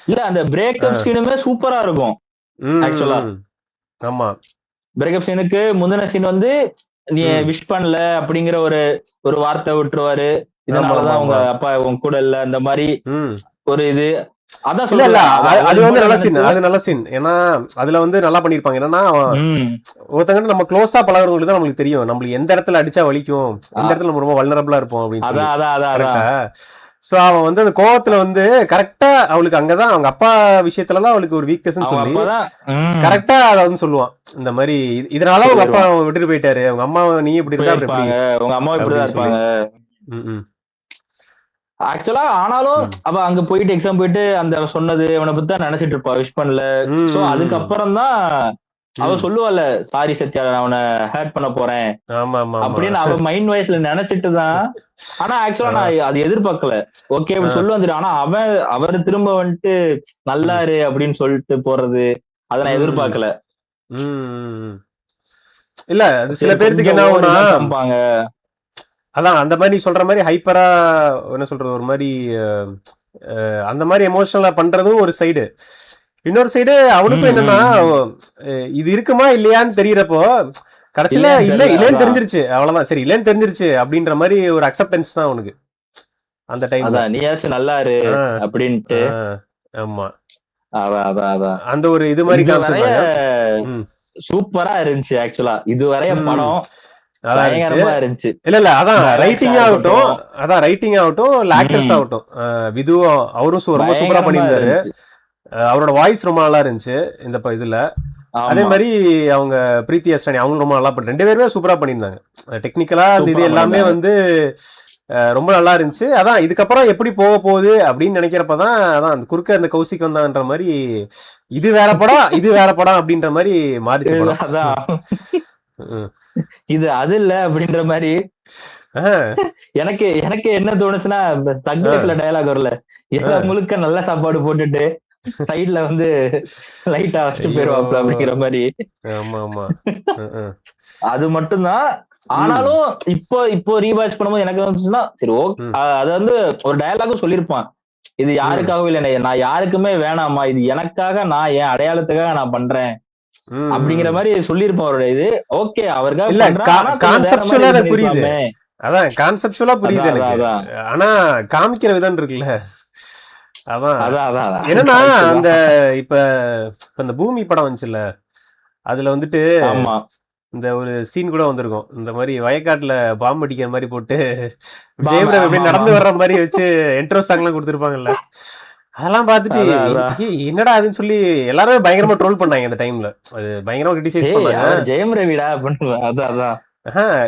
இல்ல அந்த பிரேக்கப் சீனுமே சூப்பரா இருக்கும் ஆக்சுவலா. ஆமா பிரேக்கப் சீனுக்கு முந்தின சீன் வந்து நீ ம் விஷ் பண்ணல அப்படிங்கிற ஒரு ஒரு வார்த்தை விட்டுருவாரு. ஆமா இதனாலதான் உங்க ஆமா அப்பா உங்க கூட இல்ல அந்த மாதிரி ம் ஒரு இது. அதான் இல்ல இல்ல சொல்றேன். அது வந்து நல்ல சீன், அது நல்ல சீன். ஏன்னா அதுல வந்து நல்லா பண்ணிருப்பாங்க. என்னன்னா ஒருத்தங்கிட்ட நம்ம க்ளோஸா பழகுறவங்களுக்கு தான் நம்மளுக்கு தெரியும் நம்மளுக்கு எந்த இடத்துல அடிச்சா வலிக்கும், எந்த இடத்துல நம்ம ரொம்ப வல்னரபிளா இருப்போம் அப்படின்னு சொல்லி. கரெக்டா? சோ அவன் வந்து அந்த கோவத்துல வந்து கரெக்டா அவளுக்கு அங்கதான் அவங்க அப்பா விஷயத்துலதான் அவளுக்கு ஒரு வீக்னஸ் சொல்லி கரெக்டா அதை வந்து சொல்லுவான். இந்த மாதிரி இதனால அவங்க அப்பா விட்டுட்டு போயிட்டாரு, அவங்க அம்மா நீ இப்படி இருந்தா அப்படி உங்க அம்மா இப்படிதான் இருப்பாங்க ஆக்சுவலா. ஆனாலும் அவ அங்க போயிட்டு எக்ஸாம் போயிட்டு அந்த சொன்னது அவனை பத்தி தான் நினைச்சிட்டு இருப்பா, விஷ் பண்ணல. சோ அதுக்கப்புறம் தான் அவ சொல்லுவாள், சாரி சத்யா நான் அவனை ஹேர்ட் பண்ண போறேன் அப்படின்னு அவ மைண்ட் வாய்ஸ்ல நினைச்சிட்டு தான். ஆனா ஆக்சுவலா நான் அது எதிர்பார்க்கல. ஓகே அப்படி சொல்லு வந்துட்டு. ஆனா அவர் திரும்ப வந்துட்டு நல்லாரு அப்படின்னு சொல்லிட்டு போறது அதை நான் எதிர்பார்க்கல. இல்ல அது சில பேருக்கு என்ன ஆகும்னா, அதான் அந்த மாதிரி சொல்ற மாதிரி ஹைப்பரா என்ன சொல்றது ஒரு மாதிரி அந்த மாதிரி எமோஷனலா பண்றதும் ஒரு சைடு. இன்னொரு சைடு அவனுக்கும் என்னன்னா இது இருக்குமா இல்லையான்னு தெரியறப்போ கடைசியில இல்லன்னு தெரிஞ்சிருச்சு, அவ்வளவுதான் சரி இல்லன்னு தெரிஞ்சிருச்சு அப்படின்ற மாதிரி ஒரு அக்செப்டன்ஸ் தான் அவனுக்கு அந்த டைம்ல. நீயாச்சும் நல்லாரு அப்படின்ட்டு. ஆமா அந்த ஒரு இது மாதிரி காமிச்சிருந்தாங்க. சூப்பரா இருந்துச்சு ஆக்சுவலா. இதுவரைய படம் இருந்துச்சு. இல்ல இல்ல அதான் ரைட்டிங் ஆகட்டும், ஆக்டர்ஸ் ஆகட்டும், விது அவரும் ரொம்ப சூப்பரா பண்ணியிருந்தாரு. அவரோட வாய்ஸ் ரொம்ப நல்லா இருந்துச்சு இந்த இதுல. அதே மாதிரி அவங்க பிரீத்தி அஸ்டானி அவங்களும் ரொம்ப நல்லா பண்ணி, 2 பேருமே சூப்பரா பண்ணியிருந்தாங்க. டெக்னிக்கலா அந்த இது எல்லாமே வந்து ரொம்ப நல்லா இருந்துச்சு. அதான் இதுக்கப்புறம் எப்படி போக போகுது அப்படின்னு நினைக்கிறப்பதான் அதான் அந்த குறுக்க அந்த கௌசிக் வந்தான்ற மாதிரி இது வேற படம் அப்படின்ற மாதிரி மாறிச்சு படம். இது அது இல்ல அப்படின்ற மாதிரி. எனக்கு என்ன தோணுச்சுன்னா, தக் லைஃப்ல டயலாக் வரல, முழுக்க நல்ல சாப்பாடு போட்டுட்டு சைட்ல வந்து லைட்டா வச்சுட்டு போயிருவாப்ல அப்படிங்கிற மாதிரி. அது மட்டும்தான். ஆனாலும் இப்போ ரீவாட்ச் பண்ணும்போது எனக்கு வந்துச்சுன்னா சரி ஓகே. அது வந்து ஒரு டயலாகும் சொல்லியிருப்பான், இது யாருக்காகவும் இல்லை, நான் யாருக்குமே வேணாமா, இது எனக்காக, நான் என் அடையாளத்துக்காக நான் பண்றேன் அப்படிங்கிற மாதிரி சொல்லியிருப்பான் அவரோட இது. ஓகே அவருக்காக இல்ல கான்செப்சுவலா எனக்கு புரியுது, அதான் கான்செப்சுவலா புரியுது எனக்கு. ஆனா காமிக்கிற விதம் இருக்குல்ல, அதான் என்னன்னா அந்த இப்ப இந்த பூமி படம் வந்துச்சுல்ல, அதுல வந்துட்டு இந்த ஒரு சீன் கூட வந்திருக்கும், இந்த மாதிரி வயக்காட்டுல பாம்பு அடிக்கிற மாதிரி போட்டு ஜெயம் ரவி எப்படி நடந்து வர்ற மாதிரி வச்சு என்ட்ரோ சாங் எல்லாம் கொடுத்துருப்பாங்கல்ல. அதெல்லாம் பார்த்துட்டு என்னடா அதுன்னு சொல்லி எல்லாருமே பயங்கரமா ட்ரோல் பண்ணாங்க அந்த டைம்ல. அது பயங்கரமா கிரிட்டிசைஸ் பண்ணாங்க. ஜெயம் ரவிடா அதான்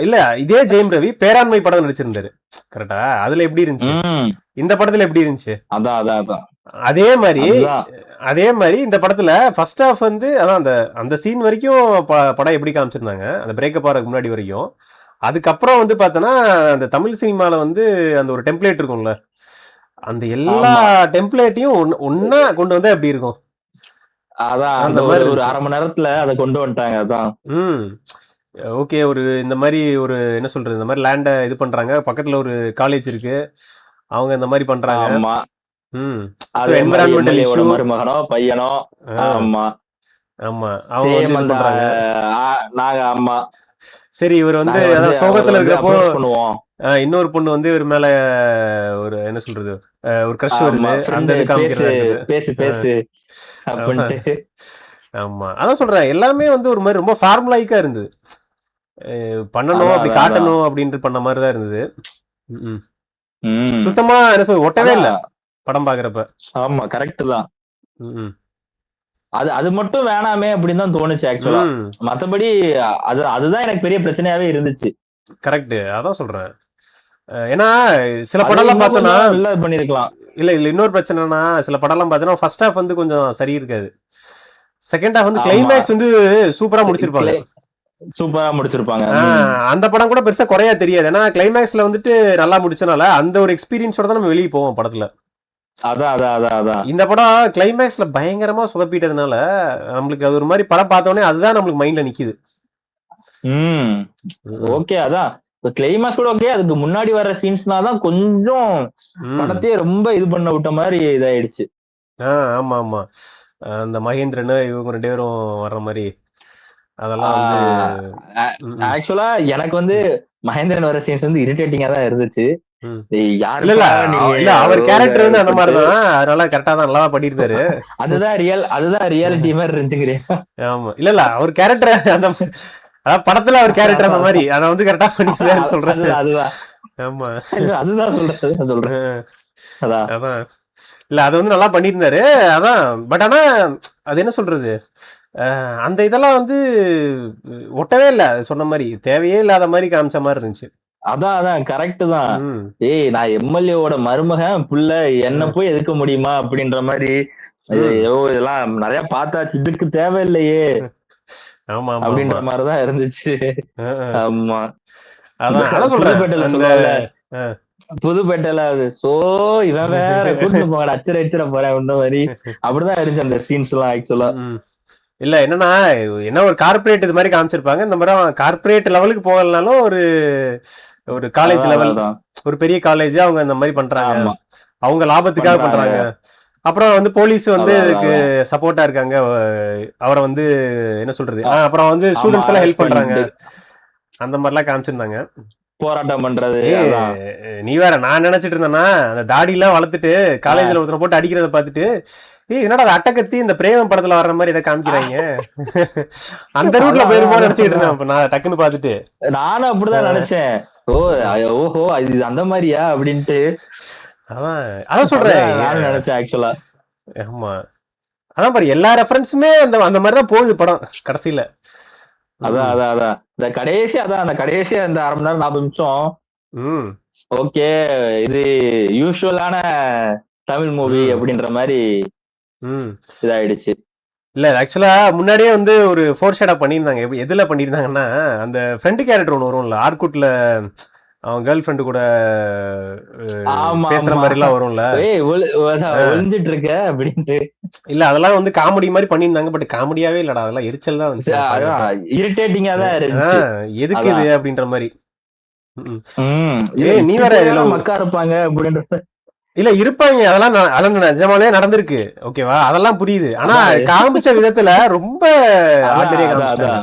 இல்ல இதே ஜெயம் ரவி பேராண்மை படம் நடிச்சிருந்தாரு கரெக்டா? அதுல எப்படி இருந்துச்சு, இந்த படத்துல எப்படி இருந்துச்சு? அதே மாதிரி இந்த படத்துல ஃபர்ஸ்ட் ஹாஃப் வந்து அதான் அந்த சீன் வரைக்கும் படம் எப்படி காமிச்சிருந்தாங்க, அந்த பிரேக்கப் ஆகிறதுக்கு முன்னாடி வரைக்கும். அதுக்கப்புறம் வந்து பார்த்தோன்னா அந்த தமிழ் சினிமால வந்து அந்த ஒரு டெம்ப்ளேட் இருக்கும்ல, அந்த எல்லா டெம்ப்ளேட்டையும் ஒன்னா கொண்டு வந்தா எப்படி இருக்கும், அந்த மாதிரி ஒரு அரை மணி நேரத்துல அதை கொண்டு வந்துட்டாங்க. அதான் ஓகே. ஒரு இந்த மாதிரி ஒரு என்ன சொல்றது, இந்த மாதிரி லேண்ட இது பண்றாங்க, பக்கத்துல ஒரு காலேஜ் இருக்கு, அவங்க இந்த மாதிரி பண்றாங்க. என்விரான்மெண்டல் இஷ்யூ, மருமகனோ பையனோ. ஆமா அவங்க வந்து பண்றாங்க. ஆமா சரி இவர் வந்து நாங்க வந்து அதான் அவரை சோகத்துல வந்து இருக்கிறப்போ அப்ரோச் பண்ணுவோம். இன்னொரு பொண்ணு வந்து இவர் மேல ஒரு என்ன சொல்றது ஒரு க்ரஷ் ஆமா, வருது அந்த ஃப்ரெண்டு இது பேசு காமிக்கிறதா இருக்குது. பேசு அஹ் பேசு ஆமா அப்படின்ட்டு. ஆமா அதான் சொல்றேன் எல்லாமே வந்து ஒரு மாதிரி ரொம்ப ஃபார்முலாய்க்கா இருந்தது. பண்ணணும் அதான் அப்படி அதான் அதான். காட்டணும் அப்படின்ட்டு பண்ண மாதிரி தான் இருந்தது. ம். ம். சுத்தமா என்ன சொல்றது ஒட்டவே இல்லை அதான். படம் பாக்குறப்ப. ஆமா, கரெக்ட் தான். ம் அது அது மட்டும் வேணாமே அப்படின்னு தான் தோணுச்சு ஆக்சுவலா. ம் மத்தபடி அதுதான் எனக்கு பெரிய பிரச்சனையாவே இருந்துச்சு. கரெக்ட் அதான் சொல்றேன். ஏன்னா சில அது படம்லாம் இன்னும் பார்த்தோன்னா கொஞ்சம் நல்லா இது பண்ணிருக்கலாம். இல்ல இல்ல இன்னொரு பிரச்சனைனா சில படம்லாம் பார்த்தோன்னா ஃபர்ஸ்ட் ஹாஃப் வந்து கொஞ்சம் சரி இருக்காது. செகண்ட் ஹாஃப் வந்து ஆமா, கிளைமேக்ஸ் வந்து சூப்பரா முடிச்சிருப்பாங்க. சூப்பரா முடிச்சிருப்பாங்க. அந்த படம் கூட பெருசா குறையா தெரியாது. ஏன்னா கிளைமேக்ஸ்ல வந்துட்டு நல்லா முடிச்சனால அந்த ஒரு எக்ஸ்பீரியன்ஸோட தான் நம்ம வெளியே போவோம் படத்துல. அதான் அதான் அதான் அதான். இந்த படம் கிளைமேக்ஸ்ல பயங்கரமா சொதப்பிட்டதுனால நம்மளுக்கு அது ஒரு மாதிரி படம் பார்த்தோன்னே அதுதான் நம்மளுக்கு மைண்ட்ல நிக்குது. ம். ஓகே, அதான் இப்ப கிளைமேக்ஸ் கூட ஓகே. அதுக்கு முன்னாடி வர்ற சீன்ஸ்னா தான் கொஞ்சம் படத்தையே ரொம்ப இது பண்ண விட்ட மாதிரி இதாயிடுச்சு. ஆமா ஆமா அந்த மகேந்திரன் இவங்க 2 பேரும் வர்ற மாதிரி அதெல்லாம் வந்து ஆக்சுவலா எனக்கு வந்து மகேந்திரன் வர சீன்ஸ் வந்து இரிட்டேட்டிங்கா தான் இருந்துச்சு. இல்ல இல்ல இல்ல அவர் கேரக்டர் வந்து அந்த மாதிரிதான், அதனால கரெக்டா தான் நல்லா பண்ணிருந்தாரு. அதுதான் ரியாலிட்டி மாதிரி இருந்துச்சுங்கிறேன். ஆமா இல்ல இல்ல அவர் கேரக்டர் அந்த அதாவது படத்துல அவர் கேரக்டர் அந்த மாதிரி அதை வந்து கரெக்டா பண்ணிருந்தாருன்னு சொல்றேன். அதுதான் ஆமா அதுதான் சொல்றேன் அதான் அதான் இல்ல அது வந்து நல்லா பண்ணியிருந்தாரு. அதான் பட் ஆனா அது என்ன சொல்றது அந்த இதெல்லாம் வந்து ஒட்டவே இல்லை. சொன்ன மாதிரி தேவையே இல்லாத மாதிரி காமிச்ச மாதிரி இருந்துச்சு. அதான் கரெக்ட் தான். ஏய் நான் எம்எல்ஏவோட மருமகன் புள்ள என்ன போய் எதுக்க முடியுமா அப்படின்ற மாதிரி. ஐயோ இதெல்லாம் நிறைய பார்த்தாச்சு, இதுக்கு தேவையில்லையே அப்படின்ற மாதிரிதான் இருந்துச்சு. ஆமா அதான் சொல்றேன் புதுப்பேட்டையில சோ இவன் வேற கூட்டு போங்கடா அச்சர போறேன் மாதிரி அப்படிதான் இருந்துச்சு அந்த சீன்ஸ் எல்லாம் ஆக்சுவலா. இல்ல என்னன்னா என்ன ஒரு கார்பரேட் இது மாதிரி காமிச்சிருப்பாங்க. இந்த மாதிரி கார்பரேட் லெவலுக்கு போகலனாலும் ஒரு காலேஜ் லெவல் ஒரு பெரிய காலேஜ் அவங்க இந்த மாதிரி பண்றாங்க, அவங்க லாபத்துக்காக பண்றாங்க. அப்புறம் வந்து போலீஸ் வந்து இதுக்கு சப்போர்ட்டா இருக்காங்க, அவரை வந்து என்ன சொல்றது அப்புறம் வந்து ஸ்டூடெண்ட்ஸ் எல்லாம் ஹெல்ப் பண்றாங்க, அந்த மாதிரிலாம் காமிச்சிருந்தாங்க. போராட்டம் பண்றது. நீ வேற நான் நினைச்சிட்டு இருந்தேன்னா அந்த தாடி எல்லாம் வளர்த்துட்டு காலேஜ்ல ஒருத்தனை போட்டு அடிக்கிறத பாத்துட்டு என்னடா அது அட்டக்கத்தி இந்த பிரேமம் படத்துல வர்ற மாதிரி இதை காமிக்கிறாங்க, அந்த ரூட்ல போயிருமோ நினைச்சிட்டு இருந்தேன் நான் டக்குன்னு பாத்துட்டு. நானும் அப்படிதான் நினைச்சேன். ஓஹோ இது அந்த மாதிரியா அப்படின்ட்டு. அதான் சொல்றேன் நினைச்சேன் ஆக்சுவலா. ஆமா அதான் பாரு எல்லா ரெஃபரன்ஸுமே அந்த மாதிரிதான் போகுது படம் கடைசியில. அதான் இந்த கடைசி அந்த 1/2 மணி நேரம் 40 நிமிஷம் ஓகே இது யூசுவலான தமிழ் மூவி அப்படின்ற மாதிரி இதாயிடுச்சு. இல்ல ஆக்சுவலா முன்னாடியே வந்து ஒரு ஃபோர் ஷேடா பண்ணியிருந்தாங்க. எதுல பண்ணியிருந்தாங்கன்னா அந்த ஃப்ரெண்டு கேரக்டர் ஒன்று வரும்ல ஆர்குட்ல அவன் கேர்ள் ஃப்ரெண்டு கூட பேசுற மாதிரி எல்லாம் வரும்ல, ஒளிஞ்சிட்டு இருக்க அப்படின்ட்டு. இல்ல அதெல்லாம் வந்து காமெடி மாதிரி பண்ணியிருந்தாங்க. பட் காமெடியாவே இல்லடா, அதெல்லாம் எரிச்சல் தான் வந்துச்சு, இரிட்டேட்டிங்கா தான் இருந்துச்சு. எதுக்கு இது அப்படின்ற மாதிரி. நீ வேற மக்கா இருப்பாங்க அப்படின்ற இல்ல இருப்பாங்க, அதெல்லாம் நிஜமாவே நடந்திருக்கு ஓகேவா, அதெல்லாம் புரியுது. ஆனா காமிச்ச விதத்துல ரொம்ப ஆர்டினரியா காமிச்சிட்டாங்க.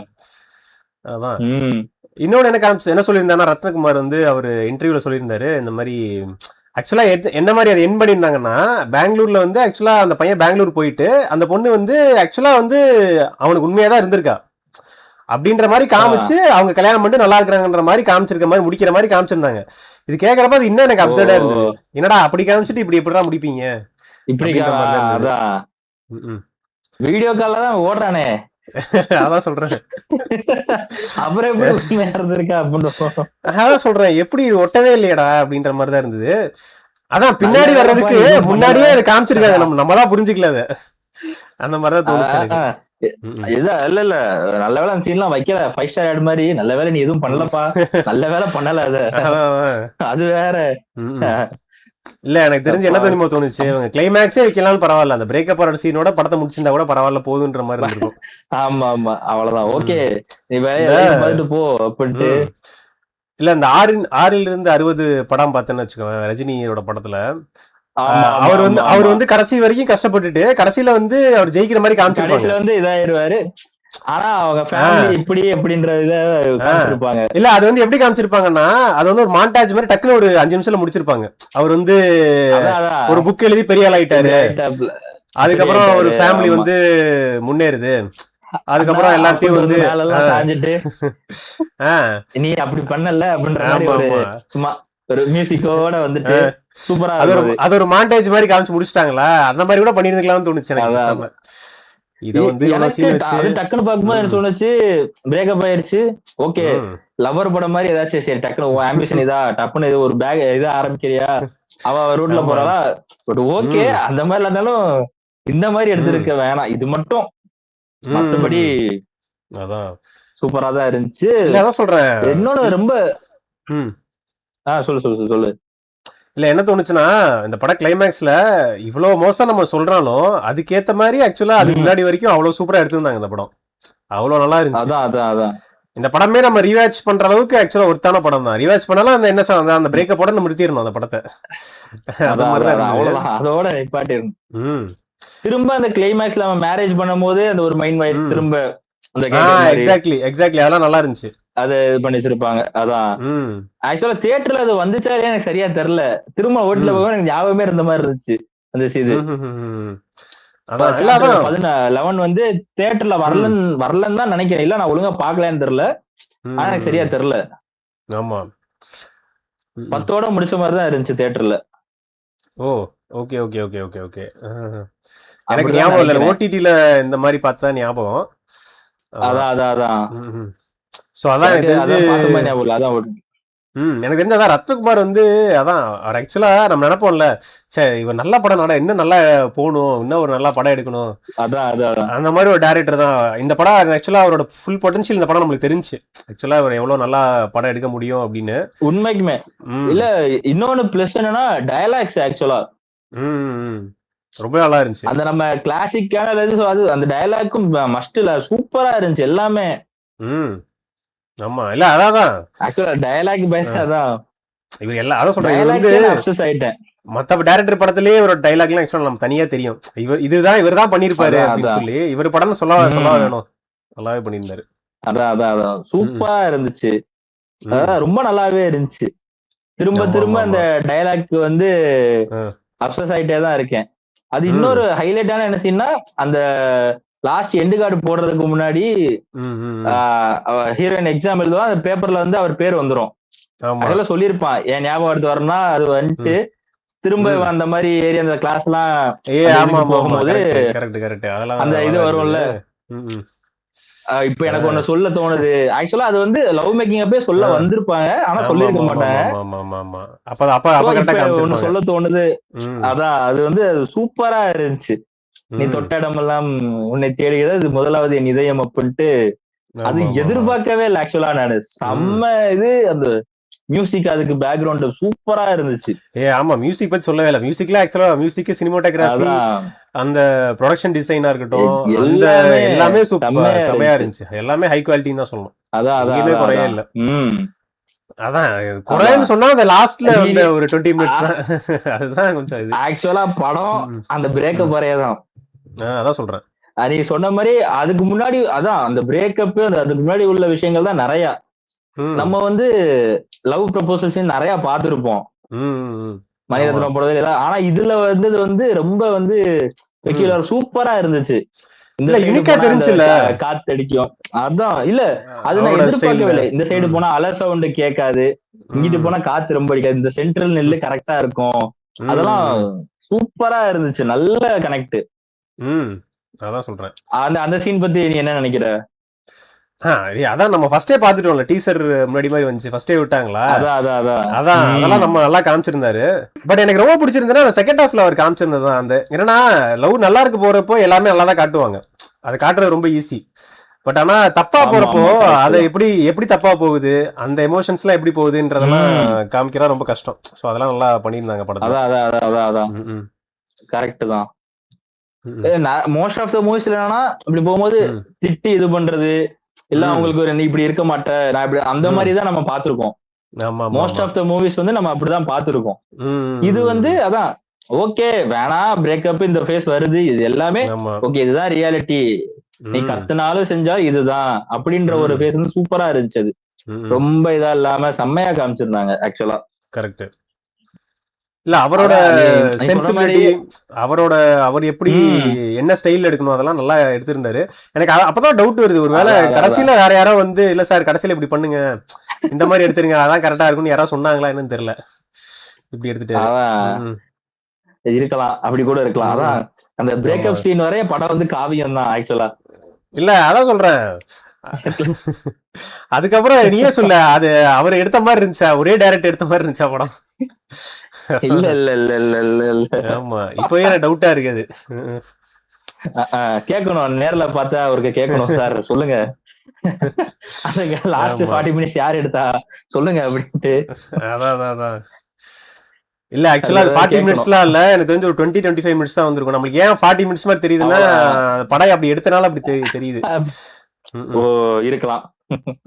அதான் இன்னொன்னு என்ன சொல்லியிருந்தாங்கன்னா ரத்னகுமார் வந்து அவர் இன்டர்வியூல சொல்லியிருந்தாரு இந்த மாதிரி ஆக்சுவலா என்ன மாதிரி அதை என் பண்ணியிருந்தாங்கன்னா பெங்களூர்ல வந்து ஆக்சுவலா அந்த பையன் பெங்களூர் போயிட்டு அந்த பொண்ணு வந்து ஆக்சுவலா வந்து அவனுக்கு உண்மையா தான் இருந்திருக்கா அப்படின்ற மாதிரி காமிச்சு அவங்க கல்யாணம் பண்ணி நல்லா இருக்கிறாங்கன்ற மாதிரி காமிச்சிருக்க மாதிரி முடிக்கிற மாதிரி காமிச்சிருந்தாங்க. இது கேட்கறப்ப அது இன்னும் எனக்கு அப்செட்டா இருந்தது. என்னடா அப்படி காமிச்சிட்டு இப்படி எப்படிதான் முடிப்பீங்க இப்படி வீடியோ கால்ல தான் ஓடுறானே. அதான் சொல்றேன் அப்புறம் அதான் சொல்றேன் எப்படி இது ஒட்டவே இல்லையடா அப்படின்ற மாதிரிதான் இருந்தது. அதான் பின்னாடி வர்றதுக்கு முன்னாடியே அதை காமிச்சிருக்காங்க, நம்மதான் புரிஞ்சுக்கல அதை, அந்த மாதிரிதான் தோணுச்சு. இல்ல நல்ல வேலை அந்த சீன்லாம் வைக்கல 5 ஸ்டார் ஆட் மாதிரி. நல்ல வேலை நீ எதுவும் பண்ணலப்பா, நல்ல வேலை பண்ணல அது வேற. இல்ல எனக்கு தெரிஞ்சு என்ன தெரியுமா தோணுச்சு, அவங்க கிளைமேக்ஸே வைக்கலாம் பரவாயில்ல, அந்த பிரேக்கப் ஆற சீனோட படத்தை முடிச்சிருந்தா கூட பரவாயில்ல போதுன்ற மாதிரி இருக்கும். ஆமா அவ்வளவுதான் ஓகே நீ பார்த்துட்டு போ அப்படின்ட்டு. இல்ல இந்த 6 படம் பார்த்தேன்னு வச்சுக்கோங்க ரஜினியோட படத்துல, அவர் வந்து கடைசி வரைக்கும் கஷ்டப்பட்டுட்டு கடைசியில வந்து அவர் ஜெயிக்கிற மாதிரி காமிச்சிருப்பாங்க. வந்து இதாயிருவாரு. ஆனா அவங்க ஃபேமிலி இப்படி அப்படின்றத காமிச்சிருப்பாங்க. இல்ல அது வந்து எப்படி காமிச்சிருப்பாங்கன்னா, அது வந்து ஒரு மாண்டாஜ் மாதிரி டக்குன்னு ஒரு 5 நிமிஷத்துல முடிச்சிருப்பாங்க. அவர் வந்து ஒரு புக் எழுதி பெரிய ஆள் ஆயிட்டாரு, அதுக்கப்புறம் ஒரு ஃபேமிலி வந்து முன்னேறுது, அதுக்கப்புறம் எல்லாத்தையும் வந்து சாஞ்சிட்டு நீ அப்படி பண்ணல அப்படின்ற மாதிரி ஒரு சும்மா ஒரு மியூசிக்கோட வந்துட்டு சூப்பரா அது ஒரு மாண்டேஜ் மாதிரி காமிச்சு முடிச்சிட்டாங்களா, அந்த மாதிரி கூட பண்ணிருக்கலாம்னு தோணுச்சு எனக்கு. இத வந்து டக்குன்னு பாக்கும்போது எனக்கு தோணுச்சு பிரேக்கப் ஆயிருச்சு, ஓகே லவர் படம் மாதிரி ஏதாச்சும் சரி டக்குனு ஆம்பிஷன் இதா டப்புன்னு இது ஒரு பேக் இதா ஆரம்பிக்கிறியா அவ ரூட்ல போறாளா, பட் ஓகே அந்த மாதிரி இருந்தாலும் இந்த மாதிரி எடுத்திருக்க வேணாம், இது மட்டும் மத்தபடி அதான் சூப்பரா தான் இருந்துச்சு. சொல்றேன் இன்னொன்னு ரொம்ப சொல்லு இல்ல என்ன தோணுச்சுன்னா, இந்த படம் கிளைமேக்ஸ்ல இவ்வளவு மோசம் நம்ம சொல்றாலும் அதுக்கேத்த மாதிரி ஆக்சுவலா அதுக்கு முன்னாடி வரைக்கும் அவ்வளவு சூப்பரா எடுத்திருந்தாங்க. இந்த படம் அவ்வளவு நல்லா இருந்துச்சு. இந்த படமே நம்ம ரீவாட்ச் பண்ற அளவுக்கு ஆக்சுவலா ஒருத்தான படம் தான். ரீவாட்ச் பண்ணாலும் அந்த என்ன அந்த பிரேக்கப்போட நம்ம நிறுத்திடணும் அந்த படத்தை. அதோட நிப்பாட்டிடணும். திரும்ப அந்த கிளைமேக்ஸ்ல அவன் மேரேஜ் பண்ணும்போது அந்த ஒரு மைண்ட் வாய்ஸ் திரும்ப எக்ஸாக்ட்லி அதெல்லாம் நல்லா இருந்துச்சு. அது பண்ணி வச்சிருப்பாங்க. அதான் ஆக்சுவலா தியேட்டர்ல அது வந்துச்சாலே எனக்கு சரியா தெரியல, திரும்ப ஓட்டுல போக எனக்கு ஞாபகமே இருந்த மாதிரி இருந்துச்சு அந்த இது. 11 வந்து தியேட்டர்ல வரலன்னு தான் நினைக்கிறேன், இல்ல நான் ஒழுங்கா பாக்கலன்னு தெரியல, ஆனா எனக்கு சரியா தெரியல. ஆமா 10ஓட முடிச்ச மாதிரி தான் இருந்துச்சு தியேட்டர்ல. ஓ okay okay okay okay okay எனக்கு ஞாபகம் இல்ல, ஓடிடில இந்த மாதிரி பார்த்தா ஞாபகம். அதான் சோ அதான் எனக்கு தெரிஞ்சு அதான் ரத்னகுமார் வந்து அதான் அவர் ஆக்சுவலா நம்ம நினைப்போம்ல, சரி இவர் நல்ல படம் நட இன்னும் நல்லா போகணும், இன்னும் ஒரு நல்ல படம் எடுக்கணும், அந்த மாதிரி ஒரு டைரக்டர் தான். இந்த படம் ஆக்சுவலா அவரோட ஃபுல் பொட்டன்ஷியல் இந்த படம் நம்மளுக்கு தெரிஞ்சு ஆக்சுவலா அவர் எவ்வளவு நல்லா படம் எடுக்க முடியும் அப்படின்னு. உண்மைக்குமே இல்ல இன்னொன்னு பிளஸ் என்னன்னா டயலாக்ஸ் ஆக்சுவலா ரொம்ப நல்லா இருந்துச்சு. அந்த நம்ம கிளாசிக்கான அந்த டயலாக்கும் மஸ்ட் இல்ல சூப்பரா இருந்துச்சு எல்லாமே. ஆமா இல்ல அதான் ஆக்சுவலா டயலாக் பேசாதான் இவர் எல்லாம் அதான் சொல்றேன். இவர் வந்து அப்சஸ் ஆயிட்டேன். மத்த டைரக்டர் படத்திலேயே ஒரு டைலாக்லாம் ஆக்சுவலா நம்ம தனியா தெரியும், இவர் தான் பண்ணிருப்பாரு அப்படின்னு சொல்லி. இவர் படம் சொல்ல வேணும், நல்லாவே பண்ணியிருந்தாரு. அதான் சூப்பரா இருந்துச்சு, ரொம்ப நல்லாவே இருந்துச்சு. திரும்ப அந்த டைலாக் வந்து அப்சஸ் ஆயிட்டே தான் இருக்கேன். அது இன்னொரு ஹைலைட்டான என்ன சீன்னா, அந்த லாஸ்ட் எண்டு கார்டு போடுறதுக்கு முன்னாடி ஹீரோயின் எக்ஸாம் எழுதுவா, அந்த பேப்பர்ல வந்து அவர் பேர் வந்துரும். அதெல்லாம் சொல்லியிருப்பான் என் ஞாபகம் எடுத்து வரணும்னா அது வந்துட்டு திரும்ப அந்த மாதிரி ஏரியா அந்த கிளாஸ் எல்லாம் போகும்போது அந்த இது வரும்ல. இப்ப எனக்கு ஒண்ணு சொல்ல தோணுது, ஆக்சுவலா அது வந்து லவ் மேக்கிங் அப்பே சொல்ல வந்திருப்பாங்க, ஆனா சொல்லிருக்க மாட்டாங்க. ஒண்ணு சொல்ல தோணுது, அதான் அது வந்து சூப்பரா இருந்துச்சு. நீ தொட்ட இடமெல்லாம் உன்னை தேடுகிறது, இது முதலாவது என் இதயம் அப்படின்ட்டு. அது எதிர்பார்க்கவே இல்லை ஆக்சுவலா நானு. செம்ம இது அந்த மியூசிக், அதுக்கு பேக்ரவுண்ட் சூப்பரா இருந்துச்சு. ஆமா மியூசிக் பத்தி சொல்லவே இல்லை. மியூசிக்ல ஆக்சுவலா மியூசிக், சினிமாட்டோகிராஃபி, அந்த ப்ரொடக்ஷன் டிசைனா இருக்கட்டும், அந்த எல்லாமே சூப்பர் செமையா இருந்துச்சு. எல்லாமே ஹை குவாலிட்டின்னு தான் சொல்லணும். அதான் குறையே இல்லை. அதான் குறைன்னு சொன்னா அந்த லாஸ்ட்ல வந்து ஒரு 20 மினிட்ஸ் தான். அதுதான் கொஞ்சம் இது ஆக்சுவலா படம் அந்த பிரேக்கப் வரையதான். அதான் சொல்றேன், நீ சொன்ன மாதிரி அதுக்கு முன்னாடி அதான் அந்த பிரேக்கப் அதுக்கு முன்னாடி உள்ள விஷயங்கள் தான் நிறைய நம்ம வந்து லவ் ப்ரொபோசல்ஸ் நிறைய பார்த்திருப்போம் மணிரத்னம் போடுறது. ஆனா இதுல வந்தது வந்து ரொம்ப வந்து சூப்பரா இருந்துச்சு. காத்தடிக்கும், அதான் இல்ல அது நான் எதிர்பார்க்கவே இல்லை. இந்த சைடு போனா அலர் சவுண்ட் கேட்காது, இங்கிட்டு போனா காத்து ரொம்ப அடிக்காது, இந்த சென்ட்ரல் நெல்லு கரெக்டா இருக்கும், அதெல்லாம் சூப்பரா இருந்துச்சு, நல்ல கனெக்ட். அதான் சொல்றேன். அந்த சீன் பத்தி நீ என்ன நினைக்கிற? அதான் நம்ம ஃபர்ஸ்டே பாத்துட்டோம்ல, டீசர் முன்னாடி மாதிரி வந்துச்சு, ஃபர்ஸ்டே விட்டாங்களா, அதான் அதெல்லாம் நம்ம நல்லா காமிச்சிருந்தாரு. பட் எனக்கு ரொம்ப பிடிச்சிருந்தா அந்த செகண்ட் ஹாஃப்ல அவர் காமிச்சிருந்தது தான். அந்த என்னன்னா லவ் நல்லா இருக்கு போறப்போ எல்லாமே நல்லா தான் காட்டுவாங்க, அதை காட்டுறது ரொம்ப ஈஸி. பட் ஆனா தப்பா போறப்போ அதை எப்படி தப்பா போகுது, அந்த எமோஷன்ஸ் எல்லாம் எப்படி போகுதுன்றதெல்லாம் காமிக்கிறா ரொம்ப கஷ்டம். சோ அதெல்லாம் நல்லா பண்ணியிருந்தாங்க படத்துல. கரெக்ட் தான். மோஸ்ட் ஆஃப் த மூவிஸ்ல என்னன்னா இப்படி போகும்போது திட்டி இது பண்றது இல்ல, அவங்களுக்கு ஒரு இப்படி இருக்க மாட்டேன் நான் இப்படி அந்த மாதிரி தான் நம்ம பாத்துருக்கோம். மோஸ்ட் ஆஃப் த மூவிஸ் வந்து நம்ம அப்படிதான் பாத்துருக்கோம். இது வந்து அதான் ஓகே வேணாம் பிரேக்கப் இந்த ஃபேஸ் வருது, இது எல்லாமே ஓகே இதுதான் ரியாலிட்டி, நீ ம். கத்துனாலும் செஞ்சா இதுதான் அப்படின்ற ஒரு ம். ஃபேஸ் வந்து சூப்பரா இருந்துச்சு அது. ம். ரொம்ப இதா இல்லாம செம்மையா காமிச்சிருந்தாங்க ஆக்சுவலா. கரெக்ட். இல்ல அவரோட அதான் நீ நீ சொன்ன மாதிரி. சென்சிபிலிட்டி, அவரோட அவர் எப்படி ம். என்ன ஸ்டைல் எடுக்கணும் அதெல்லாம் நல்லா எடுத்திருந்தாரு. எனக்கு அப்பதான் டவுட் வருது, ஒருவேளை அதான் அதான் அதான். கடைசியில வேற யாரோ வந்து இல்ல சார் கடைசியில இப்படி பண்ணுங்க, இந்த மாதிரி எடுத்துருங்க அதான் கரெக்டா இருக்கும்னு யாராவது சொன்னாங்களா என்னன்னு தெரியல, இப்படி எடுத்துட்டாரு. அதான் ம். இருக்கலாம், அப்படி கூட இருக்கலாம். ம். அதான் அந்த ஆமா. பிரேக்கப் சீன் வரைய படம் வந்து காவியம் தான் ஆக்சுவலா. இல்ல அதான் சொல்றேன். அதுக்கப்புறம் நீயே சொல்ல, அது அவர் எடுத்த மாதிரி இருந்துச்சா, ஒரே டைரக்ட் எடுத்த மாதிரி இருந்துச்சா படம்? இல்ல இல்ல இல்ல இல்ல இல்ல இல்ல. ஆமா, இப்பவே எனக்கு டவுட்டா இருக்குது. கேட்கணும், நேர்ல பார்த்தா அவருக்கு கேட்கணும், சார் சொல்லுங்க அதுங்க லாஸ்ட் ஆமா 40 மினிட்ஸ் யார் எடுத்தா சொல்லுங்க அப்படின்ட்டு அதான் அதான் அதான். இல்ல ஆக்சுவலா அது அது 40 கேட்கணும். மினிட்ஸ்லாம் இல்ல, எனக்கு தெரிஞ்சு ஒரு 20-25 மினிட்ஸ் தான் வந்திருக்கும். நம்மளுக்கு ஏன் 40 மினிட்ஸ் மாதிரி தெரியுதுன்னா, அவ்வளவுதான். அந்த படம் அப்படி எடுத்தனால அப்படி தெரியுது. ஓ, ம். இருக்கலாம்.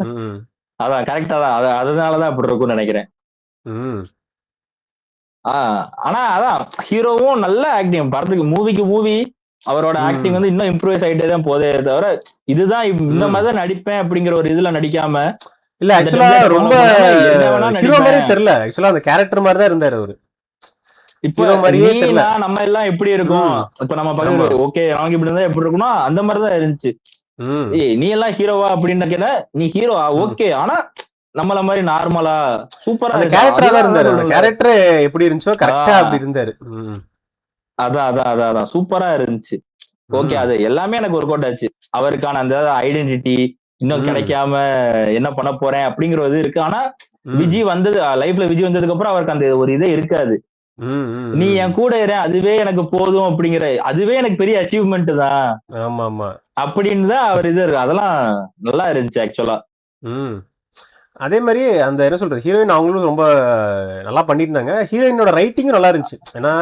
ம். அதான் கரெக்டா தான், அதனாலதான் அப்படி இருக்கும்னு நினைக்கிறேன். ம். ஆனா அதான் ஹீரோவும் நல்ல ஆக்டிங், படத்துக்கு மூவிக்கு மூவி அவரோட ஆக்டிங் ம். வந்து இன்னும் இம்ப்ரூவைஸ் ஆயிட்டே தான் போதே தவிர, இதுதான் இந்த ம். மாதிரி தான் நடிப்பேன் அப்படிங்கிற ஒரு இதுல நடிக்காம, இல்ல அந்த ஆக்சுவலா டெம்ப்ளேட்டை ரொம்ப ஃபாலோ பண்ணாம என்ன வேணா ஹீரோ நடிப்பேன். மாதிரியே தெரியல, ஆக்சுவலா அந்த கேரக்டர் மாதிரி தான் இருந்தாரு அவரு, இப்ப ஹீரோ மாதிரியே நீ தெரியல. நான் நம்ம எல்லாம் எப்படி இருக்கும், ம். இப்ப நம்ம ஆமா. பக்கத்துல ஓகே அவங்க இப்படி இருந்தா எப்படி இருக்கும்னா அந்த மாதிரிதான் இருந்துச்சு. ம். ஏய் நீ எல்லாம் ஹீரோவா அப்படின்னு கேட்டா, நீ ஹீரோவா ம். ஓகே, ஆனா நம்மள மாதிரி நார்மலா சூப்பரா அந்த இருக்கு. கேரக்டரா தான் அதுதான் இருந்தாரு, அந்த சொல்றேன்ல. கேரக்டர் எப்படி இருந்துச்சோ கரெக்டா ஆஹ் அப்படி இருந்தாரு. ம். அதான் அதான் அதான் அதான் சூப்பரா இருந்துச்சு. ஓகே, ம். அது எல்லாமே எனக்கு ஒர்க் அவுட் ஆச்சு. அவருக்கான அந்த ஐடென்டிட்டி இன்னும் ம். கிடைக்காம என்ன பண்ண போறேன் அப்படிங்கிற இது இருக்கு. ஆனா ம். விஜய் வந்தது, லைஃப்ல விஜய் வந்ததுக்கு அப்புறம் அவருக்கு அந்த ஒரு இதே இருக்காது. ம். ம். நீ ம். என் கூட இரு, அதுவே எனக்கு போதும் அப்படிங்கிற, அதுவே எனக்கு பெரிய அச்சீவ்மெண்ட் தான் ஆமா ஆமா. அப்படின்னு தான் அவர் இது இருக்கு. அதெல்லாம் நல்லா இருந்துச்சு ஆக்சுவலா. ம். அதே மாதிரி அந்த என்ன சொல்றது, ஹீரோயின் அவங்களும் ரொம்ப நல்லா பண்ணியிருந்தாங்க. ஹீரோயினோட ரைட்டிங்கும் நல்லா இருந்துச்சு. ஏன்னா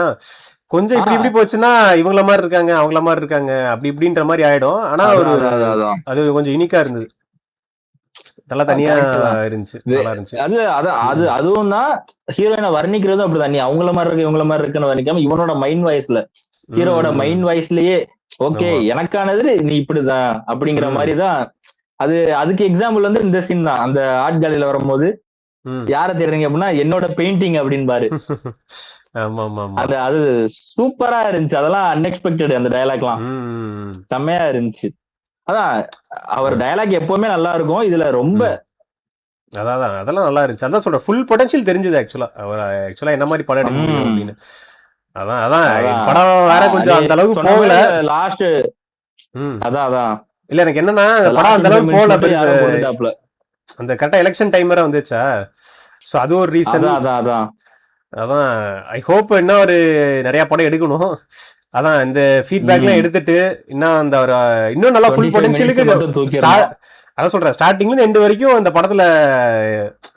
கொஞ்சம் இப்படி இப்படி போச்சுன்னா இவங்கள மாதிரி இருக்காங்க அவங்கள மாதிரி இருக்காங்க அப்படி இப்படின்ற மாதிரி ஆயிடும். ஆனா ஒரு அதான் அதான் அதான் அது கொஞ்சம் யூனிக்கா இருந்தது, நல்லா தனியா கரெக்ட் தான். இருந்துச்சு, வே- நல்லா இருந்துச்சு. அது அது அது அதுவும் தான் ஹீரோயினை வர்ணிக்கிறதும் அப்படிதான். நீ அவங்கள மாதிரி இருக்கு இவங்கள மாதிரி இருக்குன்னு வர்ணிக்காம இவனோட மைண்ட் வாய்ஸ்ல, ஹீரோவோட ம். மைண்ட் வாய்ஸ்லயே ஓகே ஆமா. எனக்கானது நீ இப்படிதான் அப்படிங்கிற ம். மாதிரி தான். அதுக்கு எக்ஸாம்பிள் வந்து இந்த சீன் தான். அந்த ஆர்ட் கேலரியில வரும்போது ம். யாரை தேடுறீங்க அப்படின்னா என்னோட பெயிண்டிங் அப்படின்னு பாரு. ஆமா ஆமா ஆமா. அது சூப்பரா இருந்துச்சு. அதெல்லாம் அன்எக்ஸ்பெக்டட், அந்த டயலாக்லாம் ம். செம்மையா இருந்துச்சு. அதான் அவர் டயலாக் எப்பவுமே நல்லா இருக்கும், இதுல ரொம்ப ம். அதான் அதான், அதெல்லாம் நல்லா இருந்துச்சு. அதான் சொல்றேன், ஃபுல் பொட்டன்ஷியல் தெரிஞ்சது ஆக்சுவலா, அவர் ஆக்சுவலா என்ன மாதிரி படம் எடுக்க முடியும் ம், அப்படின்னு. அதான் அதான் அதான் படம் வேற கொஞ்சம் அந்த அளவுக்கு சொன்ன போகல. மாதிரி லாஸ்ட். ம். அதான் அதான் இல்ல எனக்கு என்னன்னா அந்த படம் லாஸ்ட் அந்த அளவுக்கு 5 போகல மினிட்ஸ் பெருசு, யாரும் கொடுத்துட்டாப்ல. அந்த கரெக்டா எலெக்ஷன் டைம் வேற வந்துச்சா, ஸோ அது ஒரு ரீசன். அதான் அதான் அதான் அதான் ஐ ஹோப் இன்னும் ஒரு நிறைய படம் எடுக்கணும். அதான் இந்த ஃபீட்பேக்லாம் எடுத்துட்டு இன்னும் அந்த ஒரு இன்னும் நல்லா ஃபுல் 25 minutes பொட்டன்ஷியலுக்கு மட்டும் தூக்கிடணும். அதான் சொல்றேன், ஸ்டார்டிங்ல இருந்து எண்டு வரைக்கும் அந்த படத்துல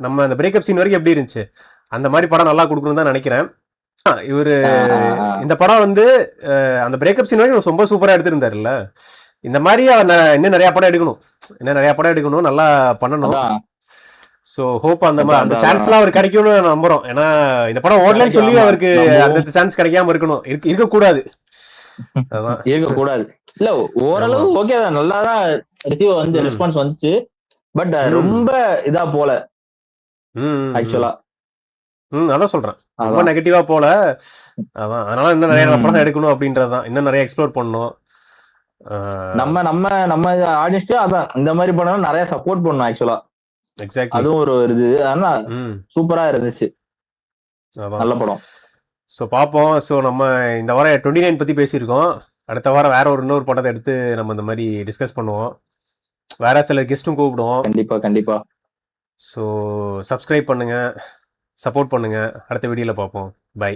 நம்ம அந்த பிரேக்கப் சீன் வரைக்கும் எப்படி இருந்துச்சு அந்த மாதிரி படம் நல்லா கொடுக்கணும்னு தான் நினைக்கிறேன். இவரு இந்த படம் வந்து அந்த பிரேக்கப் சீன் வரைக்கும் ரொம்ப சூப்பரா எடுத்திருந்தாருல்ல, இந்த மாதிரி இன்னும் நிறைய படம் எடுக்கணும், இன்னும் நிறைய படம் எடுக்கணும், நல்லா பண்ணணும். அதான் ஸோ ஹோப் அந்த அதான் அந்த அதான் சான்ஸ்லாம் அவர் கிடைக்கும்னு நம்புறோம். ஏன்னா இந்த படம் ஓடலன்னு சொல்லி ஆமா, அவருக்கு நம்புவோம். அந்த சான்ஸ் கிடைக்காம இருக்கணும், இருக்கக்கூடாது. அதான் இருக்கக்கூடாது. இல்ல ஓரளவு ஆமா. ஓகே தான், நல்லாதான் ரிவ்யூ வந்து ம். ரெஸ்பான்ஸ் வந்துச்சு. பட் ம். ரொம்ப இதா போல ம். ஆக்சுவலா. அதான் சொல்றேன், ரொம்ப அதான் நெகட்டிவா போல. அதான் அதனால இன்னும் நிறைய ம். படம் எடுக்கணும் அப்படின்றதுதான், இன்னும் நிறைய எக்ஸ்ப்ளோர் பண்ணணும். நம்ம நம்ம நம்ம ஆடியன்ஸ்க்கு அதான் இந்த மாதிரி படம் நிறைய சப்போர்ட் பண்ணணும் ஆக்சுவலா. எக்ஸாக்ட்லி. அதுவும் ஒரு இது. ஆனா ம். சூப்பரா இருந்துச்சு, அதான். நல்ல படம். ஸோ பார்ப்போம். ஸோ நம்ம இந்த வாரம் 29 பத்தி பேசியிருக்கோம். அடுத்த வாரம் வேற இன்னொரு படத்தை எடுத்து நம்ம இந்த மாதிரி டிஸ்கஸ் பண்ணுவோம், வேற சில கெஸ்ட்டும் கூப்பிடுவோம். கண்டிப்பா கண்டிப்பா. ஸோ சப்ஸ்கிரைப் பண்ணுங்க, சப்போர்ட் பண்ணுங்க. அடுத்த வீடியோல பார்ப்போம். பை.